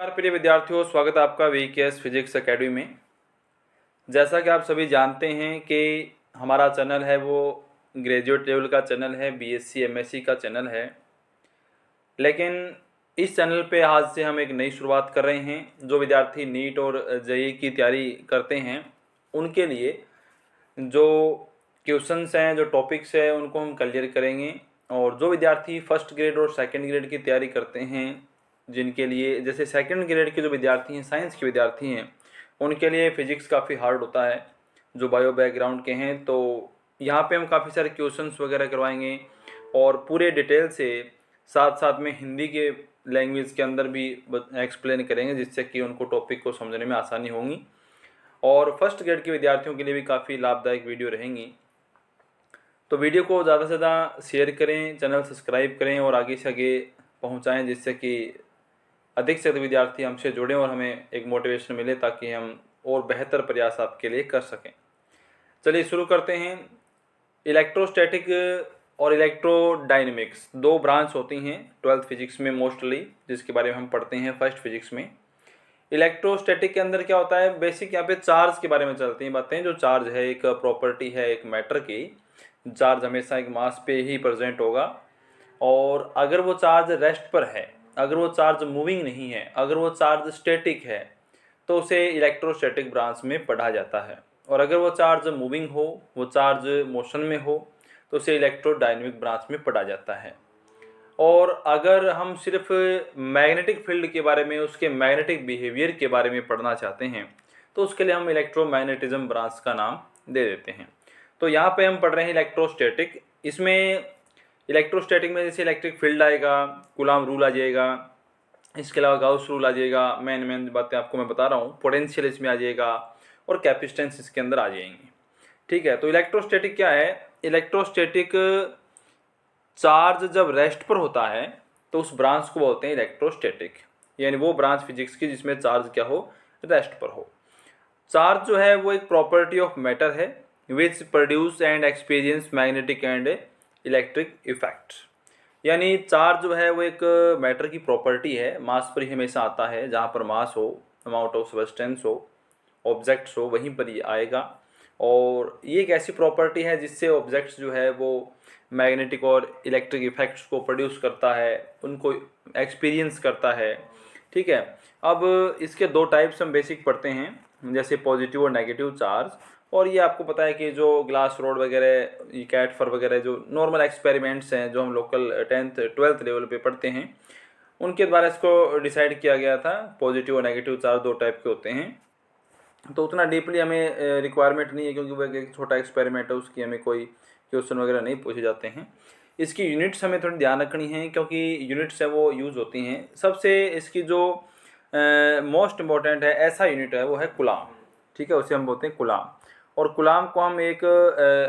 नमस्कार प्रिय विद्यार्थियों, स्वागत है आपका वीकेएस फिजिक्स एकेडमी में। जैसा कि आप सभी जानते हैं कि हमारा चैनल है वो ग्रेजुएट लेवल का चैनल है, बीएससी एमएससी का चैनल है। लेकिन इस चैनल पे आज से हम एक नई शुरुआत कर रहे हैं। जो विद्यार्थी नीट और जेईई की तैयारी करते हैं उनके लिए जो क्वेश्चंस हैं, जो टॉपिक्स हैं, उनको हम क्लियर करेंगे। और जो विद्यार्थी फर्स्ट ग्रेड और सेकंड ग्रेड की तैयारी करते हैं, जिनके लिए जैसे सेकंड ग्रेड के जो विद्यार्थी हैं, साइंस के विद्यार्थी हैं, उनके लिए फिजिक्स काफ़ी हार्ड होता है, जो बायो बैकग्राउंड के हैं। तो यहाँ पे हम काफ़ी सारे क्वेश्चंस वगैरह करवाएंगे और पूरे डिटेल से साथ साथ में हिंदी के लैंग्वेज के अंदर भी एक्सप्लेन करेंगे, जिससे कि उनको टॉपिक को समझने में आसानी होगी और फर्स्ट ग्रेड के विद्यार्थियों के लिए भी काफ़ी लाभदायक वीडियो रहेंगी। तो वीडियो को ज़्यादा से ज़्यादा शेयर करें, चैनल सब्सक्राइब करें और आगे से आगे पहुँचाएँ, जिससे कि अधिक से अधिक विद्यार्थी हमसे जुड़ें और हमें एक मोटिवेशन मिले ताकि हम और बेहतर प्रयास आपके लिए कर सकें। चलिए शुरू करते हैं। इलेक्ट्रोस्टैटिक और इलेक्ट्रोडायनेमिक्स दो ब्रांच होती हैं 12th फिजिक्स में मोस्टली, जिसके बारे में हम पढ़ते हैं फर्स्ट फिजिक्स में। इलेक्ट्रोस्टैटिक के अंदर क्या होता है, बेसिक यहाँ पे चार्ज के बारे में चलती हैं बातें। जो चार्ज है एक प्रॉपर्टी है एक मैटर की। चार्ज हमेशा एक मास पे ही प्रेजेंट होगा और अगर वो चार्ज रेस्ट पर है, अगर वो चार्ज मूविंग नहीं है, अगर वो चार्ज स्टैटिक है, तो उसे इलेक्ट्रोस्टैटिक ब्रांच में पढ़ा जाता है। और अगर वो चार्ज मूविंग हो, वो चार्ज मोशन में हो, तो उसे इलेक्ट्रोडायनेमिक ब्रांच में पढ़ा जाता है। और अगर हम सिर्फ मैग्नेटिक फील्ड के बारे में, उसके मैग्नेटिक बिहेवियर के बारे में पढ़ना चाहते हैं, तो उसके लिए हम इलेक्ट्रोमैग्नेटिज्म ब्रांच का नाम दे देते हैं। तो यहाँ पे हम पढ़ रहे हैं इलेक्ट्रोस्टैटिक। इसमें इलेक्ट्रोस्टैटिक में जैसे इलेक्ट्रिक फील्ड आएगा, कूलॉम रूल आ जाएगा, इसके अलावा गाउस रूल आ जाएगा, मेन बातें आपको मैं बता रहा हूँ। पोटेंशियल इसमें आ जाएगा और कैपेसिटेंस इसके अंदर आ जाएंगी। ठीक है, तो इलेक्ट्रोस्टैटिक क्या है? इलेक्ट्रोस्टैटिक चार्ज जब रेस्ट पर होता है तो उस ब्रांच को बोलते हैं इलेक्ट्रोस्टैटिक, यानी वो ब्रांच फिजिक्स की जिसमें चार्ज क्या हो, रेस्ट पर हो। चार्ज जो है वो एक प्रॉपर्टी ऑफ मैटर है which produce and experience magnetic and electric effect. यानी चार्ज जो है वो एक मैटर की प्रॉपर्टी है, मास पर ही हमेशा आता है। जहाँ पर मास हो, अमाउंट ऑफ सब्सटेंस हो, ऑब्जेक्ट्स हो, वहीं पर ही आएगा। और ये एक ऐसी प्रॉपर्टी है जिससे ऑब्जेक्ट्स जो है वो मैग्नेटिक और इलेक्ट्रिक इफेक्ट्स को प्रोड्यूस करता है, उनको एक्सपीरियंस करता है। ठीक है, अब इसके दो टाइप्स हम बेसिक पढ़ते हैं, जैसे पॉजिटिव और नेगेटिव चार्ज। और ये आपको पता है कि जो ग्लास रोड वगैरह, कैट फर वगैरह, जो नॉर्मल एक्सपेरिमेंट्स हैं जो हम लोकल 10th 12th लेवल पे पढ़ते हैं, उनके द्वारा इसको डिसाइड किया गया था। पॉजिटिव और नेगेटिव चार्ज दो टाइप के होते हैं। तो उतना डीपली हमें रिक्वायरमेंट नहीं है, क्योंकि वो एक छोटा एक्सपेरिमेंट है, उसकी हमें कोई क्वेश्चन वगैरह नहीं पूछे जाते हैं। इसकी यूनिट्स हमें थोड़ी ध्यान रखनी है, क्योंकि यूनिट्स है वो यूज़ होती हैं। सबसे इसकी जो मोस्ट इम्पॉर्टेंट है, ऐसा यूनिट है, वो है कूलॉम। ठीक है, उसे हम बोलते हैं कूलॉम। और कूलॉम को हम एक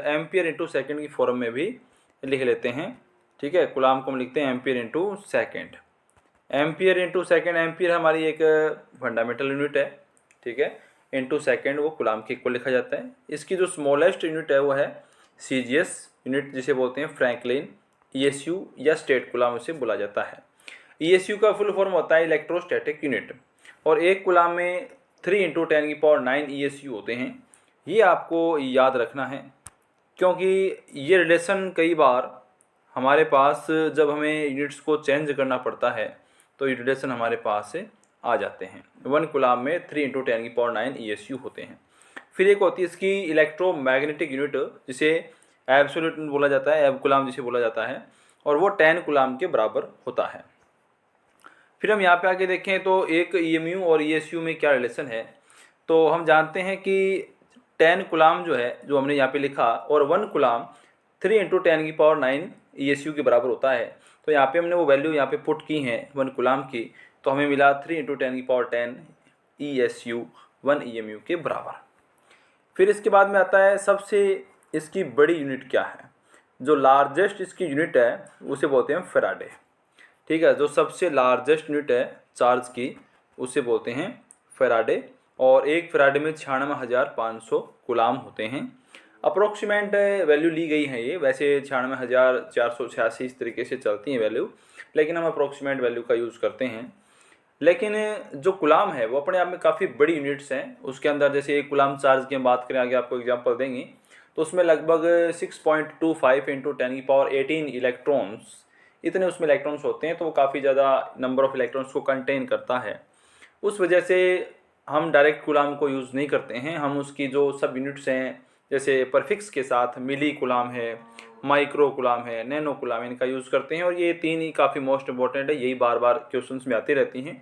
एम्पियर इंटू सेकेंड की फॉर्म में भी लिख लेते हैं। ठीक है, कूलॉम को हम लिखते हैं ampere into second. Ampere into second, ampere हमारी एक फंडामेंटल यूनिट है। ठीक है, इंटू सेकेंड वो कूलॉम के इक्वल लिखा जाता है। इसकी जो स्मॉलेस्ट यूनिट है वो है सीजीएस यूनिट, जिसे बोलते हैं फ्रैंकलिन ईएसयू या स्टेट कूलॉम उसे बोला जाता है। ईएसयू का फुल फॉर्म होता है इलेक्ट्रोस्टैटिक यूनिट। और एक कूलॉम में 3 × 10⁹ ईएसयू होते हैं। ये आपको याद रखना है, क्योंकि ये रिलेशन कई बार हमारे पास जब हमें यूनिट्स को चेंज करना पड़ता है तो ये रिलेशन हमारे पास से आ जाते हैं। 1 कूलॉम में 3 × 10⁹ ईएसयू होते हैं। फिर एक होती है इसकी इलेक्ट्रोमैग्नेटिक यूनिट, जिसे एब्सोल्यूट बोला जाता है, एब कूलॉम जिसे बोला जाता है, और वो 10 कूलॉम के बराबर होता है। फिर हम यहाँ पे आगे देखें तो एक ईएमयू और ईएसयू में क्या रिलेशन है, तो हम जानते हैं कि 10 कूलॉम जो है, जो हमने यहाँ पे लिखा, और 1 कूलॉम 3 × 10⁹ ईएसयू के बराबर होता है। तो यहाँ पे हमने वो वैल्यू यहाँ पे पुट की हैं 1 कूलॉम की, तो हमें मिला 3 × 10⁻10 ईएसयू 1 ईएमयू के बराबर। फिर इसके बाद में आता है सबसे इसकी बड़ी यूनिट क्या है। जो लार्जेस्ट इसकी यूनिट है उसे बोलते हैं फैराडे। ठीक है, जो सबसे लार्जेस्ट यूनिट है चार्ज की उसे बोलते हैं फैराडे। और एक फैराडे में 96,500 कूलॉम होते हैं। अप्रोक्सीमेट वैल्यू ली गई है ये, वैसे 96,486 इस तरीके से चलती हैं वैल्यू, लेकिन हम अप्रोक्सीमेट वैल्यू का यूज़ करते हैं। लेकिन जो कूलाम है वो अपने आप में काफ़ी बड़ी यूनिट्स हैं। उसके अंदर जैसे एक कूलाम चार्ज की हम बात करें, आगे आपको एग्जांपल देंगे, तो उसमें लगभग 6.25 इंटू 10⁻18 इलेक्ट्रॉन्स, इतने उसमें इलेक्ट्रॉन्स होते हैं। तो वो काफ़ी ज़्यादा नंबर ऑफ इलेक्ट्रॉन्स को कंटेन करता है। उस वजह से हम डायरेक्ट कूलाम को यूज़ नहीं करते हैं, हम उसकी जो सब यूनिट्स हैं जैसे परफिक्स के साथ मिली कूलाम है, माइक्रो कूलाम है, नैनो कूलाम है, इनका यूज़ करते हैं। और ये तीन ही काफ़ी मोस्ट इंपॉर्टेंट है, यही बार बार क्वेश्चंस में आती रहती हैं।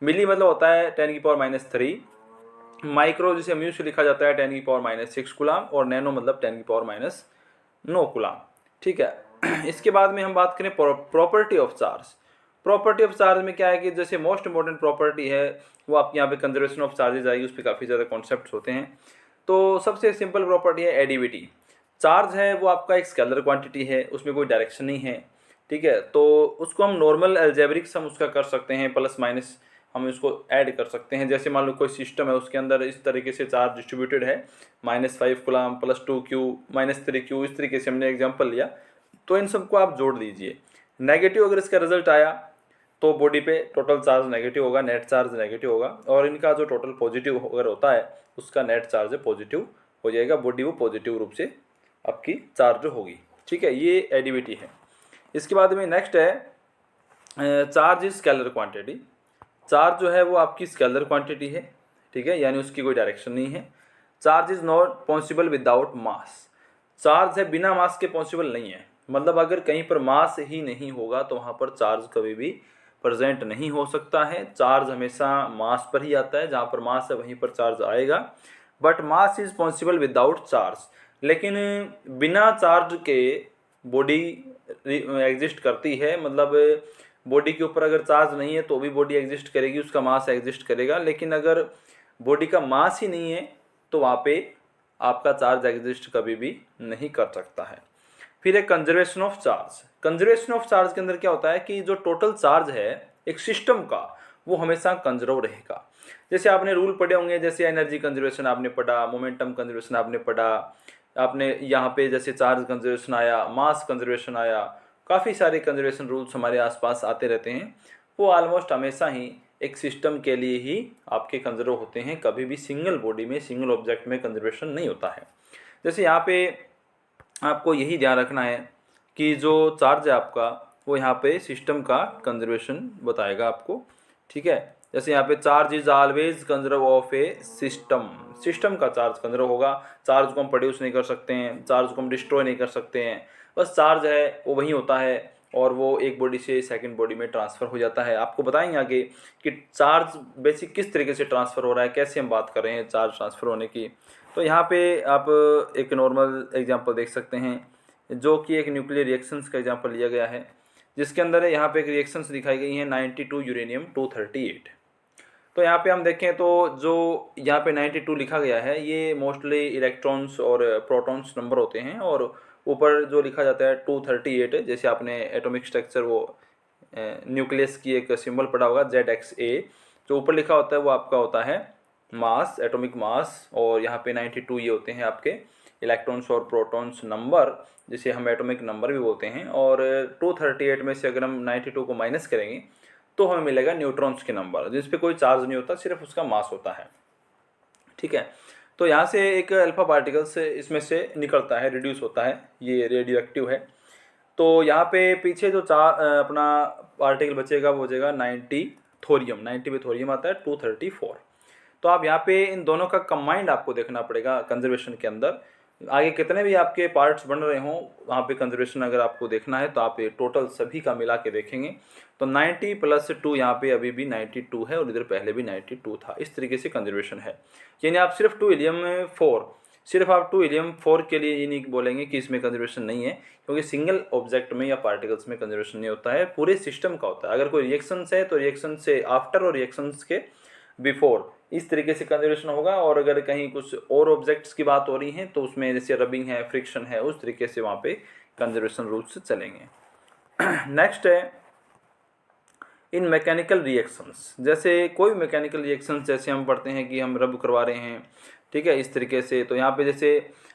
मिली मतलब होता है 10⁻³ माइक्रो जिसे म्यू से लिखा जाता है 10⁻6 कूलाम, और नैनो मतलब 10⁻9 कूलाम। ठीक है। इसके बाद में हम बात करें property of charge. Property of charge में क्या है कि जैसे मोस्ट इंपॉर्टेंट प्रॉपर्टी है वो आपके यहाँ पे कंजर्वेशन ऑफ चार्जेज आएगी, उस पर काफ़ी ज़्यादा कॉन्सेप्ट्स होते हैं। तो सबसे सिंपल प्रॉपर्टी है एडिविटी। चार्ज है वो आपका एक स्केलर क्वांटिटी है, उसमें कोई डायरेक्शन नहीं है। ठीक है, तो उसको हम नॉर्मल अलजेब्रिक सम उसका कर सकते हैं, प्लस माइनस हम इसको ऐड कर सकते हैं। जैसे मान लो कोई सिस्टम है, उसके अंदर इस तरीके से चार्ज डिस्ट्रीब्यूटेड है, -5 कूलाम +2Q -3Q, इस तरीके से हमने एग्जांपल लिया। तो इन सबको आप जोड़ दीजिए। नेगेटिव अगर इसका रिजल्ट आया तो बॉडी पे टोटल चार्ज नेगेटिव होगा, नेट चार्ज नेगेटिव होगा, और इनका जो टोटल पॉजिटिव अगर होता है उसका नेट चार्ज पॉजिटिव हो जाएगा, बॉडी वो पॉजिटिव रूप से आपकी चार्ज होगी। ठीक है, ये एडिविटी है। इसके बाद में नेक्स्ट है charge is scalar quantity. Charge जो है वो आपकी स्केलर क्वांटिटी है। ठीक है, यानी उसकी कोई डायरेक्शन नहीं है। Charge is not possible without mass. Charge है बिना मास के पॉसिबल नहीं है, मतलब अगर कहीं पर मास ही नहीं होगा तो वहाँ पर चार्ज कभी भी प्रेजेंट नहीं हो सकता है। चार्ज हमेशा मास पर ही आता है, जहाँ पर मास है वहीं पर चार्ज आएगा। But mass is possible without charge. लेकिन बिना चार्ज के बॉडी एग्जिस्ट करती है, मतलब बॉडी के ऊपर अगर चार्ज नहीं है तो भी बॉडी एग्जिस्ट करेगी, उसका मास एग्जिस्ट करेगा। लेकिन अगर बॉडी का मास ही नहीं है तो वहाँ पे आपका चार्ज एग्जिस्ट कभी भी नहीं कर सकता है। फिर एक conservation of charge. Conservation of charge के अंदर क्या होता है कि जो टोटल चार्ज है एक सिस्टम का वो हमेशा कंजर्व रहेगा। जैसे आपने रूल पढ़े होंगे, जैसे एनर्जी कंजर्वेशन आपने पढ़ा, मोमेंटम कंजर्वेशन आपने पढ़ा, आपने यहाँ पे जैसे चार्ज कंजर्वेशन आया, मास कंजर्वेशन आया, काफ़ी सारे कंजर्वेशन रूल्स हमारे आसपास आते रहते हैं। वो ऑलमोस्ट हमेशा ही एक सिस्टम के लिए ही आपके कंजर्व होते हैं, कभी भी सिंगल बॉडी में सिंगल ऑब्जेक्ट में कंजर्वेशन नहीं होता है। जैसे यहाँ पे आपको यही ध्यान रखना है कि जो चार्ज है आपका वो यहाँ पे सिस्टम का कंजर्वेशन बताएगा आपको। ठीक है, जैसे यहाँ पे charge is always conserve of A system. System का चार्ज कंजर्व होगा। चार्ज को हम प्रोड्यूस नहीं कर सकते हैं, चार्ज को हम डिस्ट्रॉय नहीं कर सकते हैं, बस चार्ज है वो वहीं होता है और वो एक बॉडी से सेकंड बॉडी में ट्रांसफ़र हो जाता है। आपको बताएंगे आगे कि चार्ज बेसिक किस तरीके से ट्रांसफ़र हो रहा है, कैसे हम बात कर रहे हैं चार्ज ट्रांसफ़र होने की। तो यहाँ पे आप एक नॉर्मल एग्जांपल देख सकते हैं जो कि एक न्यूक्लियर रिएक्शंस का एग्जांपल लिया गया है, जिसके अंदर यहाँ पे एक रिएक्शंस दिखाई गई हैं 92 यूरेनियम 238। तो यहाँ पे हम देखें तो जो यहाँ पे 92 लिखा गया है ये मोस्टली इलेक्ट्रॉन्स और प्रोटॉन्स नंबर होते हैं, और ऊपर जो लिखा जाता है 238, जैसे आपने एटॉमिक स्ट्रक्चर वो न्यूक्लियस की एक सिंबल पढ़ा होगा ZXA, जो ऊपर लिखा होता है वो आपका होता है मास, एटॉमिक मास, और यहाँ पे 92 ये होते हैं आपके इलेक्ट्रॉन्स और प्रोटॉन्स नंबर, जिसे हम एटॉमिक नंबर भी बोलते हैं। और 238 में से अगर हम 92 को माइनस करेंगे तो हमें मिलेगा न्यूट्रॉन्स के नंबर, जिस पे कोई चार्ज नहीं होता, सिर्फ उसका मास होता है। ठीक है, तो यहाँ से एक अल्फा पार्टिकल से इसमें से निकलता है, रिड्यूस होता है, ये रेडियो एक्टिव है। तो यहाँ पे पीछे जो अपना पार्टिकल बचेगा वो हो जाएगा 90 थोरियम। 90 पे थोरियम आता है 234। तो आप यहाँ पे इन दोनों का कंबाइंड आपको देखना पड़ेगा कंजर्वेशन के अंदर। आगे कितने भी आपके पार्ट्स बन रहे हों वहाँ पे कंजर्वेशन अगर आपको देखना है तो आप ये टोटल सभी का मिला के देखेंगे तो 90 + 2 यहाँ पे अभी भी 92 है और इधर पहले भी 92 था। इस तरीके से कंजर्वेशन है। यानी आप सिर्फ 2 हीलियम 4 सिर्फ आप 2 हीलियम 4 के लिए ये नहीं बोलेंगे कि इसमें कंजर्वेशन नहीं है, क्योंकि सिंगल ऑब्जेक्ट में या पार्टिकल्स में कंजर्वेशन नहीं होता है, पूरे सिस्टम का होता है। अगर कोई रिएक्शंस है तो रिएक्शन से आफ्टर और रिएक्शंस के बिफोर इस तरीके से कंजर्वेशन होगा। और अगर कहीं कुछ और ऑब्जेक्ट्स की बात हो रही है तो उसमें जैसे रबिंग है, फ्रिक्शन है, उस तरीके से वहाँ पे कंजर्वेशन रूल्स चलेंगे। नेक्स्ट है इन मैकेनिकल रिएक्शंस। जैसे कोई मैकेनिकल रिएक्शंस जैसे हम पढ़ते हैं कि हम रब करवा रहे हैं, ठीक है, इस तरीके से। तो यहाँ पे जैसे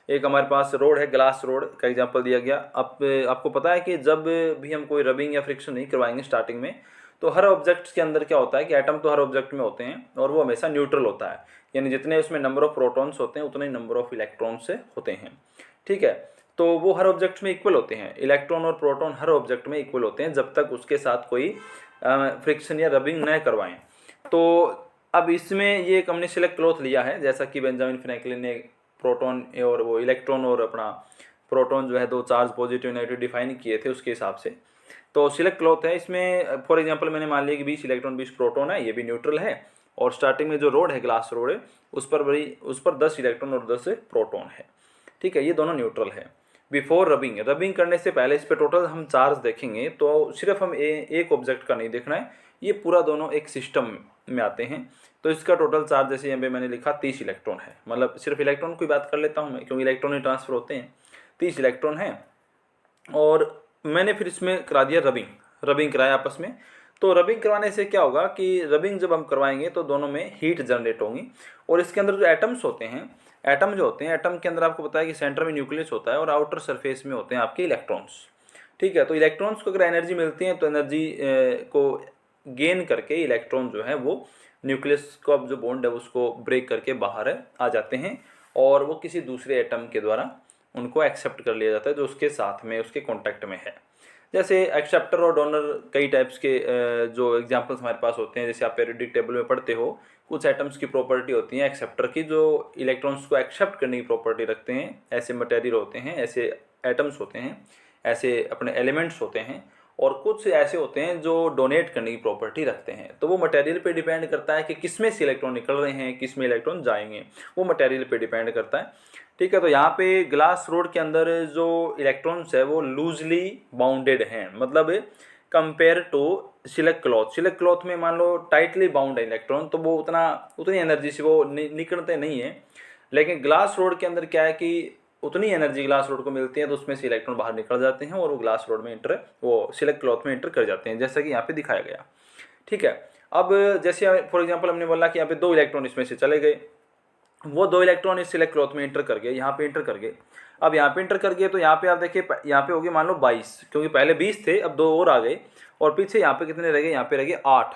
एक हमारे पास रोड है, ग्लास रोड का एग्जांपल दिया गया। अब आपको पता है कि जब भी हम कोई रबिंग या फ्रिक्शन नहीं करवाएंगे स्टार्टिंग में तो हर ऑब्जेक्ट के अंदर क्या होता है कि एटम तो हर ऑब्जेक्ट में होते हैं और वो हमेशा न्यूट्रल होता है, यानी जितने उसमें नंबर ऑफ प्रोटॉन्स होते हैं उतने नंबर ऑफ इलेक्ट्रॉन्स से होते हैं। ठीक है, तो वो हर ऑब्जेक्ट में इक्वल होते हैं, इलेक्ट्रॉन और प्रोटॉन हर ऑब्जेक्ट में इक्वल होते हैं जब तक उसके साथ कोई फ्रिक्शन या रबिंग न करवाएं। तो अब इसमें ये एक हमने सिलेक्ट क्लॉथ लिया है, जैसा कि बेंजामिन फ्रैंकलिन ने प्रोटॉन और वो इलेक्ट्रॉन और अपना प्रोटॉन जो है दो चार्ज पॉजिटिव नेगेटिव डिफाइन किए थे उसके हिसाब से। तो सिलेक्ट क्लॉथ है, इसमें फॉर एग्जांपल मैंने मान लिया कि 20 इलेक्ट्रॉन 20 प्रोटॉन है, ये भी न्यूट्रल है, और स्टार्टिंग में जो रोड है ग्लास रोड है उस पर 10 इलेक्ट्रॉन और 10 प्रोटॉन है। ठीक है, ये दोनों न्यूट्रल है। बिफोर रबिंग करने से पहले इस पर टोटल हम चार्ज देखेंगे, तो सिर्फ हम एक ऑब्जेक्ट का नहीं देखना है, ये पूरा दोनों एक सिस्टम में आते हैं। तो इसका टोटल चार्ज जैसे यहाँ पे मैंने लिखा 30 इलेक्ट्रॉन है, मतलब सिर्फ इलेक्ट्रॉन की बात कर लेता हूँ मैं क्योंकि इलेक्ट्रॉन ही ट्रांसफर होते हैं। 30 इलेक्ट्रॉन है और मैंने फिर इसमें करा दिया रबिंग कराया आपस में। तो रबिंग करवाने से क्या होगा कि रबिंग जब हम करवाएंगे तो दोनों में हीट जनरेट होगी, और इसके अंदर जो एटम्स होते हैं, एटम जो होते हैं, एटम के अंदर आपको पता है कि सेंटर में न्यूक्लियस होता है और आउटर सरफेस में होते हैं आपके इलेक्ट्रॉन्स। ठीक है, तो इलेक्ट्रॉन्स को अगर एनर्जी मिलती है तो एनर्जी को गेन करके इलेक्ट्रॉन जो है वो न्यूक्लियस का जो बॉन्ड है उसको ब्रेक करके बाहर आ जाते हैं, और वो किसी दूसरे एटम के द्वारा उनको एक्सेप्ट कर लिया जाता है जो उसके साथ में उसके कॉन्टैक्ट में है। जैसे एक्सेप्टर और डोनर कई टाइप्स के जो एग्जांपल्स हमारे पास होते हैं, जैसे आप पीरियोडिक टेबल में पढ़ते हो, कुछ एटम्स की प्रॉपर्टी होती है एक्सेप्टर की जो इलेक्ट्रॉन्स को एक्सेप्ट करने की प्रॉपर्टी रखते हैं। ऐसे मटेरियल होते हैं, ऐसे एटम्स होते हैं, ऐसे अपने एलिमेंट्स होते हैं, और कुछ ऐसे होते हैं जो डोनेट करने की प्रॉपर्टी रखते हैं। तो वो मटेरियल पे डिपेंड करता है कि किस में से इलेक्ट्रॉन निकल रहे हैं, किस में इलेक्ट्रॉन जाएंगे, वो मटेरियल पे डिपेंड करता है। ठीक है, तो यहाँ पे ग्लास रोड के अंदर जो इलेक्ट्रॉन्स है वो लूजली बाउंडेड हैं, मतलब कंपेयर टू सिल्क क्लॉथ में मान लो टाइटली बाउंड है इलेक्ट्रॉन, तो वो उतनी एनर्जी से वो निकलते नहीं है। लेकिन ग्लास रोड के अंदर क्या है कि उतनी एनर्जी ग्लास रोड को मिलती है, तो उसमें से इलेक्ट्रॉन बाहर निकल जाते हैं और वो ग्लास रोड में सिल्क क्लॉथ में इंटर कर जाते हैं, जैसा कि यहाँ पे दिखाया गया। ठीक है, अब जैसे फॉर एग्जांपल हमने बोला कि यहाँ पे 2 इलेक्ट्रॉन इसमें से चले गए, वो 2 इलेक्ट्रॉन इस सिल्क क्लॉथ में इंटर कर गए, यहाँ पे इंटर कर गए। अब यहाँ पे इंटर कर गए तो यहाँ पे आप देखिए, यहाँ पे हो गए मान लो 22, क्योंकि पहले 20 थे, अब 2 और आ गए, और पीछे यहाँ पे कितने रह गए, यहाँ पे रह गए 8।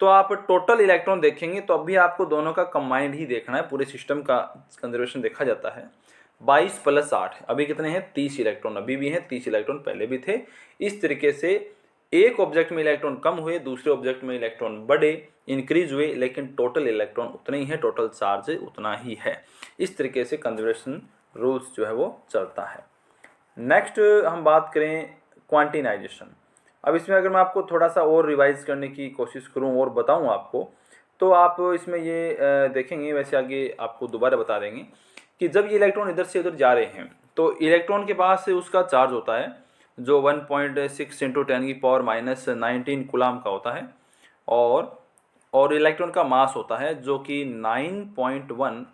तो आप टोटल इलेक्ट्रॉन देखेंगे तो अभी आपको दोनों का कंबाइंड ही देखना है, पूरे सिस्टम का कंजर्वेशन देखा जाता है। 22 + 8 अभी कितने हैं, 30 इलेक्ट्रॉन अभी भी हैं, 30 इलेक्ट्रॉन पहले भी थे। इस तरीके से एक ऑब्जेक्ट में इलेक्ट्रॉन कम हुए, दूसरे ऑब्जेक्ट में इलेक्ट्रॉन बढ़े, इंक्रीज हुए, लेकिन टोटल इलेक्ट्रॉन उतने ही है, टोटल चार्ज उतना ही है। इस तरीके से कंजर्वेशन रूल्स जो है वो चलता है। नेक्स्ट हम बात करें क्वांटिनाइजेशन। अब इसमें अगर मैं आपको थोड़ा सा और रिवाइज करने की कोशिश करूं और बताऊं आपको, तो आप इसमें ये देखेंगे, वैसे आगे आपको दोबारा बता देंगे कि जब ये इलेक्ट्रॉन इधर से उधर जा रहे हैं तो इलेक्ट्रॉन के पास उसका चार्ज होता है जो 1.6 × 10⁻⁻19 कूलाम का होता है, और इलेक्ट्रॉन का मास होता है जो कि 9.1 ×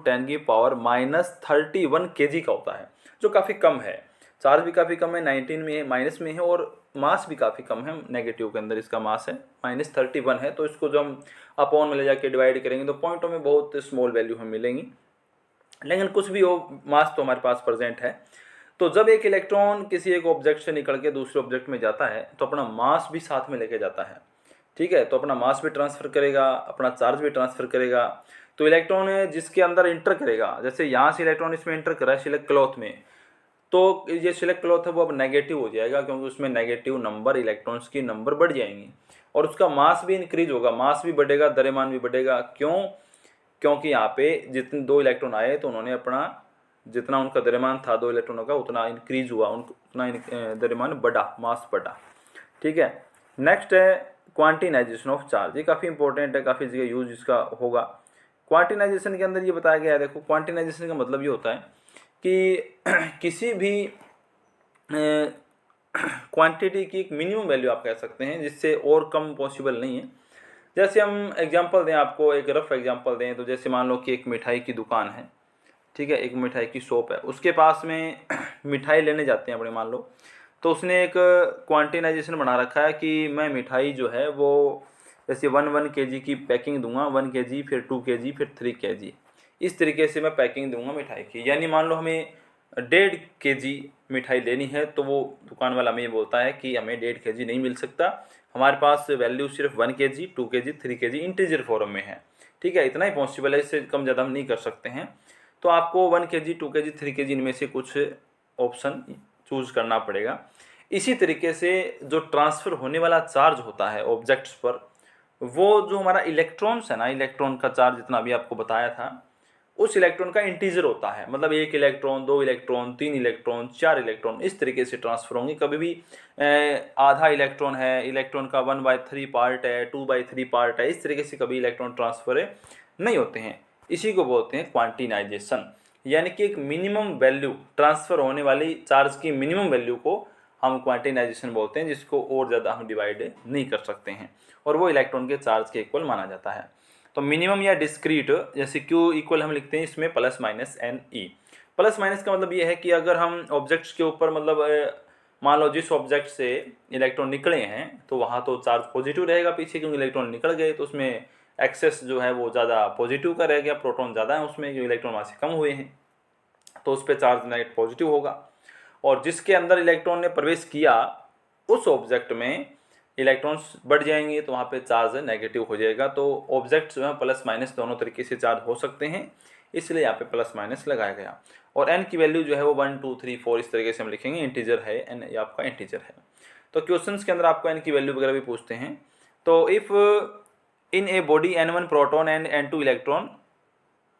10⁻31 kg का होता है, जो काफ़ी कम है। चार्ज भी काफ़ी कम है, 19 में है, माइनस में है, और मास भी काफ़ी कम है, नेगेटिव के अंदर इसका मास है -31 है। तो इसको जो हम अपॉन में ले जाके डिवाइड करेंगे तो पॉइंटों में बहुत स्मॉल वैल्यू हमें मिलेंगी, लेकिन कुछ भी हो मास तो हमारे पास प्रेजेंट है। तो जब एक इलेक्ट्रॉन किसी एक ऑब्जेक्ट से निकल के दूसरे ऑब्जेक्ट में जाता है तो अपना मास भी साथ में लेके जाता है। ठीक है, तो अपना मास भी ट्रांसफ़र करेगा, अपना चार्ज भी ट्रांसफ़र करेगा। तो इलेक्ट्रॉन जिसके अंदर इंटर करेगा, जैसे यहाँ से इलेक्ट्रॉन इसमें इंटर करा है सिल्क क्लॉथ में, तो ये सिल्क क्लॉथ है वो अब नेगेटिव हो जाएगा, क्योंकि उसमें नेगेटिव नंबर इलेक्ट्रॉन्स की नंबर बढ़ जाएंगी, और उसका मास भी इंक्रीज होगा, मास भी बढ़ेगा, द्रव्यमान भी बढ़ेगा। क्योंकि यहाँ पे जितने 2 इलेक्ट्रॉन आए तो उन्होंने अपना जितना उनका द्रव्यमान था 2 इलेक्ट्रॉनों का उतना इंक्रीज हुआ, उतना द्रव्यमान बढ़ा, मास बढ़ा। ठीक है, नेक्स्ट है क्वांटिनाइजेशन ऑफ चार्ज। ये काफ़ी इंपॉर्टेंट है, काफ़ी जगह यूज इसका होगा। क्वांटिनाइजेशन के अंदर ये बताया गया है, देखो क्वांटिनाइजेशन का मतलब ये होता है कि किसी भी क्वांटिटी की एक मिनिमम वैल्यू आप कह सकते हैं, जिससे और कम पॉसिबल नहीं है। जैसे हम एग्जांपल दें, आपको एक रफ एग्जांपल दें, तो जैसे मान लो कि एक मिठाई की दुकान है, ठीक है, एक मिठाई की शॉप है, उसके पास में मिठाई लेने जाते हैं अपने, मान लो, तो उसने एक क्वांटिनाइजेशन बना रखा है कि मैं मिठाई जो है वो जैसे 1 kg की पैकिंग दूंगा, 1 kg, फिर 2 kg, फिर 3 kg, इस तरीके से मैं पैकिंग दूंगा मिठाई की। यानी मान लो हमें 1.5 kg मिठाई लेनी है तो वो दुकान वाला हमें ये बोलता है कि हमें 1.5 kg नहीं मिल सकता, हमारे पास वैल्यू सिर्फ 1 kg, 2 kg, 3 kg integer form में है। ठीक है, इतना ही पॉसिबल है, इससे कम ज़्यादा हम नहीं कर सकते हैं। तो आपको 1 kg, 2 kg, 3 kg इनमें से कुछ ऑप्शन चूज़ करना पड़ेगा। इसी तरीके से जो ट्रांसफ़र होने वाला चार्ज होता है ऑब्जेक्ट्स पर, वो जो हमारा इलेक्ट्रॉन्स है ना, इलेक्ट्रॉन का चार्ज जितना अभी आपको बताया था, उस इलेक्ट्रॉन का इंटीजर होता है। मतलब 1 इलेक्ट्रॉन, 2 इलेक्ट्रॉन, 3 इलेक्ट्रॉन, 4 इलेक्ट्रॉन, इस तरीके से ट्रांसफ़र होंगे। कभी भी आधा इलेक्ट्रॉन है, इलेक्ट्रॉन का 1/3 पार्ट है, 2/3 पार्ट है, इस तरीके से कभी इलेक्ट्रॉन ट्रांसफ़र नहीं होते हैं। इसी को बोलते हैं क्वांटिनाइजेशन, यानी कि एक मिनिमम वैल्यू, ट्रांसफ़र होने वाली चार्ज की मिनिमम वैल्यू को हम क्वांटिनाइजेशन बोलते हैं, जिसको और ज़्यादा हम डिवाइड नहीं कर सकते हैं, और वो इलेक्ट्रॉन के चार्ज के इक्वल माना जाता है। तो मिनिमम या डिस्क्रीट, जैसे Q इक्वल हम लिखते हैं इसमें plus minus NE। Plus minus का मतलब ये है कि अगर हम ऑब्जेक्ट्स के ऊपर, मतलब मान लो जिस ऑब्जेक्ट से इलेक्ट्रॉन निकले हैं तो वहाँ तो चार्ज पॉजिटिव रहेगा पीछे, क्योंकि इलेक्ट्रॉन निकल गए तो उसमें एक्सेस जो है वो ज़्यादा पॉजिटिव का रह गया, प्रोटॉन ज़्यादा है उसमें, जो इलेक्ट्रॉन वहाँ से कम हुए हैं, तो उस पर चार्ज नेगेटिव पॉजिटिव होगा। और जिसके अंदर इलेक्ट्रॉन ने प्रवेश किया उस ऑब्जेक्ट में इलेक्ट्रॉन्स बढ़ जाएंगे तो वहाँ पे चार्ज नेगेटिव हो जाएगा। तो ऑब्जेक्ट जो है प्लस माइनस दोनों तरीके से चार्ज हो सकते हैं, इसलिए यहाँ पे प्लस माइनस लगाया गया। और n की वैल्यू जो है वो 1 2 3 4 इस तरीके से हम लिखेंगे, इंटीजर है n, ये आपका इंटीजर है। तो क्वेश्चंस के अंदर आपको n की वैल्यू वगैरह भी पूछते हैं। तो if in a body n1 proton and n2 electron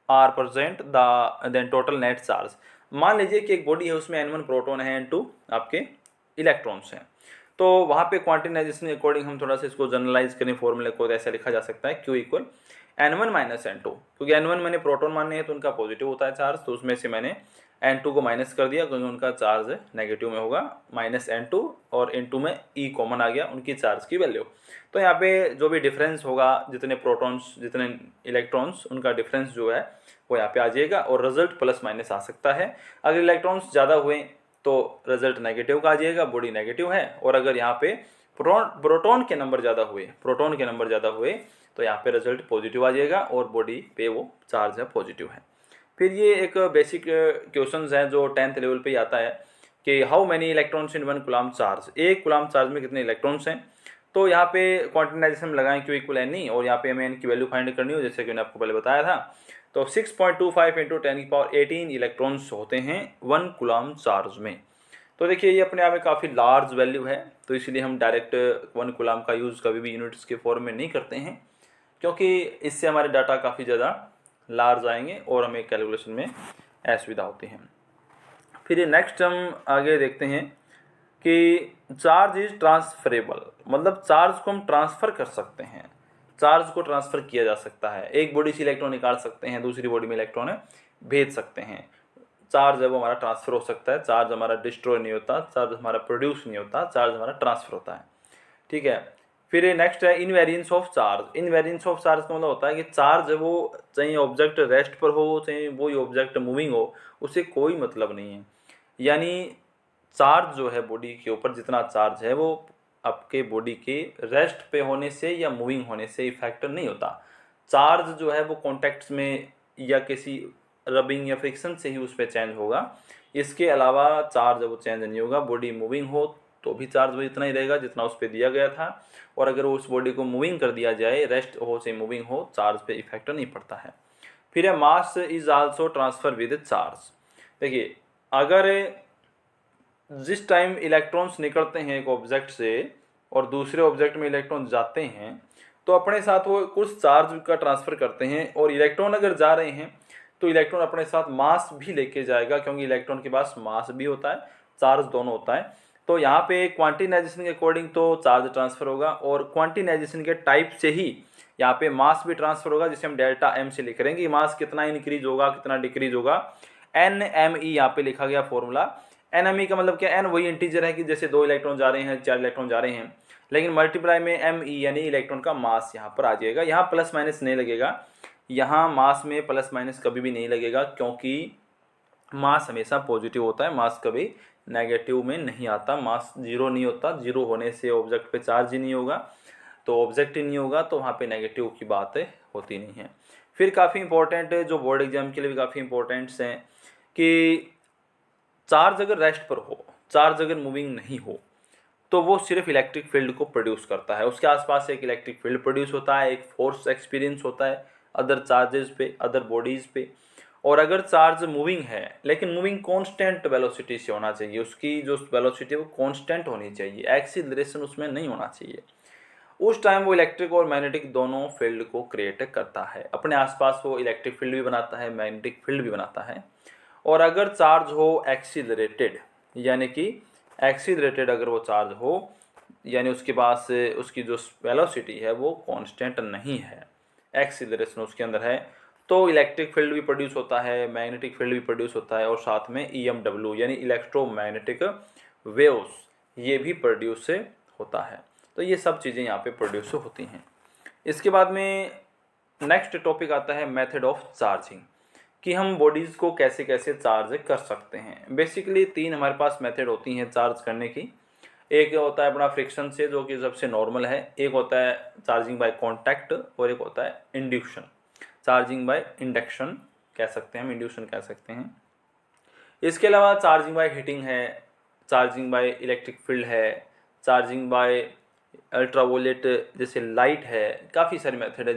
are present then total net charge. मान लीजिए कि एक बॉडी है, उसमें n1 प्रोटॉन है, n2 आपके इलेक्ट्रॉन्स हैं। तो वहाँ पे क्वांटिनाइजेशन के अकॉर्डिंग हम थोड़ा सा इसको जनरलाइज करें फॉर्मूले को, तो ऐसा लिखा जा सकता है Q equal N1 minus N2, क्योंकि N1 मैंने प्रोटॉन माने हैं तो उनका पॉजिटिव होता है चार्ज, तो उसमें से मैंने N2 को माइनस कर दिया क्योंकि उनका चार्ज नेगेटिव में होगा, माइनस N2, और N2 में E कॉमन आ गया उनकी चार्ज की वैल्यू। तो यहाँ पे जो भी डिफरेंस होगा, जितने प्रोटॉन्स जितने इलेक्ट्रॉन्स, उनका डिफरेंस जो है वो यहाँ पे आ जाएगा, और रिजल्ट प्लस माइनस आ सकता है। अगर इलेक्ट्रॉन्स ज़्यादा हुए तो रिजल्ट नेगेटिव का आ जाएगा, बॉडी नेगेटिव है। और अगर यहाँ पे प्रोटॉन के नंबर ज़्यादा हुए तो यहाँ पे रिजल्ट पॉजिटिव आ जाएगा, और बॉडी पे वो चार्ज है पॉजिटिव है। फिर ये एक बेसिक क्वेश्चन है जो 10th लेवल पे आता है कि how many electrons in 1 coulomb charge, एक कूलम चार्ज में कितने इलेक्ट्रॉन्स हैं। तो यहाँ पे क्वांटिनाइजेशन में लगाएं Q इक्वल N, और यहाँ पे हमें n की वैल्यू फाइंड करनी हो, जैसे कि मैंने आपको पहले बताया था। तो 6.25 इंटू 10⁻18 इलेक्ट्रॉन्स होते हैं 1 कूलम चार्ज में। तो देखिए ये अपने आप में काफ़ी लार्ज वैल्यू है, तो इसलिए हम डायरेक्ट 1 कूलम का यूज़ कभी भी यूनिट्स के फॉर्म में नहीं करते हैं, क्योंकि इससे हमारे डाटा काफ़ी ज़्यादा लार्ज आएंगे और हमें कैलकुलेशन में असुविधा होती है। फिर नेक्स्ट हम आगे देखते हैं कि चार्ज इज ट्रांसफरेबल, मतलब चार्ज को हम ट्रांसफ़र कर सकते हैं, चार्ज को ट्रांसफ़र किया जा सकता है। एक बॉडी से इलेक्ट्रॉन निकाल सकते हैं, दूसरी बॉडी में इलेक्ट्रॉन भेज सकते हैं। चार्ज है वो हमारा ट्रांसफ़र हो सकता है, चार्ज हमारा डिस्ट्रॉय नहीं होता, चार्ज हमारा प्रोड्यूस नहीं होता, चार्ज हमारा ट्रांसफ़र होता है। ठीक है, फिर नेक्स्ट है invariance of charge. Invariance of charge का मतलब होता है कि चार्ज है वो चाहे ऑब्जेक्ट रेस्ट पर हो चाहे वही ऑब्जेक्ट मूविंग हो, उससे कोई मतलब नहीं है। यानी चार्ज जो है बॉडी के ऊपर जितना चार्ज है वो आपके बॉडी के रेस्ट पे होने से या मूविंग होने से इफेक्ट नहीं होता। चार्ज जो है वो कॉन्टैक्ट्स में या किसी रबिंग या फ्रिक्शन से ही उस पर चेंज होगा, इसके अलावा चार्ज वो चेंज नहीं होगा। बॉडी मूविंग हो तो भी चार्ज वो इतना ही रहेगा जितना उस पर दिया गया था, और अगर उस बॉडी को मूविंग कर दिया जाए, रेस्ट हो चाहे मूविंग हो, चार्ज पे इफेक्ट नहीं पड़ता है। फिर है mass is also transfer with charge. देखिए अगर जिस टाइम इलेक्ट्रॉन्स निकलते हैं एक ऑब्जेक्ट से और दूसरे ऑब्जेक्ट में इलेक्ट्रॉन जाते हैं तो अपने साथ वो कुछ चार्ज का ट्रांसफ़र करते हैं, और इलेक्ट्रॉन अगर जा रहे हैं तो इलेक्ट्रॉन अपने साथ मास भी लेके जाएगा, क्योंकि इलेक्ट्रॉन के पास मास भी होता है, चार्ज दोनों होता है। तो यहाँ पे क्वांटिनाइजेशन के अकॉर्डिंग तो चार्ज ट्रांसफ़र होगा, और क्वांटिनाइजेशन के टाइप से ही यहाँ पे मास भी ट्रांसफ़र होगा, जिसे हम डेल्टा M से लिख रहे हैं कि मास कितना इंक्रीज होगा कितना डिक्रीज होगा। NME यहाँ पे लिखा गया फॉर्मूला। NME का मतलब क्या, N वही इंटीजर है कि जैसे 2 इलेक्ट्रॉन जा रहे हैं 4 इलेक्ट्रॉन जा रहे हैं, लेकिन मल्टीप्लाई में ME यानी इलेक्ट्रॉन का मास यहाँ पर आ जाएगा। यहाँ प्लस माइनस नहीं लगेगा, यहाँ मास में प्लस माइनस कभी भी नहीं लगेगा, क्योंकि मास हमेशा पॉजिटिव होता है, मास कभी नेगेटिव में नहीं आता। मास जीरो नहीं होता, जीरो होने से ऑब्जेक्ट पे चार्ज ही नहीं होगा, तो ऑब्जेक्ट ही नहीं होगा, तो वहाँ पे नेगेटिव की बात होती नहीं है। फिर काफ़ी इंपॉर्टेंट है जो बोर्ड एग्जाम के लिए भी काफ़ी इंपॉर्टेंट्स हैं कि चार्ज अगर रेस्ट पर हो, चार्ज अगर मूविंग नहीं हो, तो वो सिर्फ इलेक्ट्रिक फील्ड को प्रोड्यूस करता है। उसके आसपास एक इलेक्ट्रिक फील्ड प्रोड्यूस होता है, एक फोर्स एक्सपीरियंस होता है अदर चार्जेस पे, अदर बॉडीज़ पे। और अगर चार्ज मूविंग है, लेकिन मूविंग कांस्टेंट वेलोसिटी से होना चाहिए, उसकी जो वेलोसिटी है वो कांस्टेंट होनी चाहिए, एक्सीलरेशन उसमें नहीं होना चाहिए, उस टाइम वो इलेक्ट्रिक और मैग्नेटिक दोनों फील्ड को क्रिएट करता है। अपने आसपास वो इलेक्ट्रिक फील्ड भी बनाता है, मैग्नेटिक फील्ड भी बनाता है। और अगर चार्ज हो एक्सीलरेटेड, यानी कि एक्सीलरेटेड अगर वो चार्ज हो, यानी उसके पास उसकी जो वेलोसिटी है वो कांस्टेंट नहीं है, एक्सीलरेशन उसके अंदर है, तो इलेक्ट्रिक फील्ड भी प्रोड्यूस होता है, मैग्नेटिक फील्ड भी प्रोड्यूस होता है, और साथ में EMW यानी इलेक्ट्रोमैग्नेटिक वेव्स ये भी प्रोड्यूस होता है। तो ये सब चीज़ें यहाँ पे प्रोड्यूस होती हैं। इसके बाद में नेक्स्ट टॉपिक आता है मेथड ऑफ चार्जिंग, कि हम बॉडीज़ को कैसे कैसे चार्ज कर सकते हैं। बेसिकली 3 हमारे पास मेथड होती हैं चार्ज करने की। एक होता है अपना फ्रिक्शन से, जो कि सबसे नॉर्मल है, एक होता है चार्जिंग बाय कॉन्टैक्ट, और एक होता है इंड्यूशन, चार्जिंग बाय इंडक्शन कह सकते हैं हम, इंड्यूशन कह सकते हैं। इसके अलावा चार्जिंग बाय हीटिंग है, चार्जिंग बाय इलेक्ट्रिक फील्ड है, चार्जिंग बाय अल्ट्रावोलेट जैसे लाइट है, काफ़ी सारे मेथड है।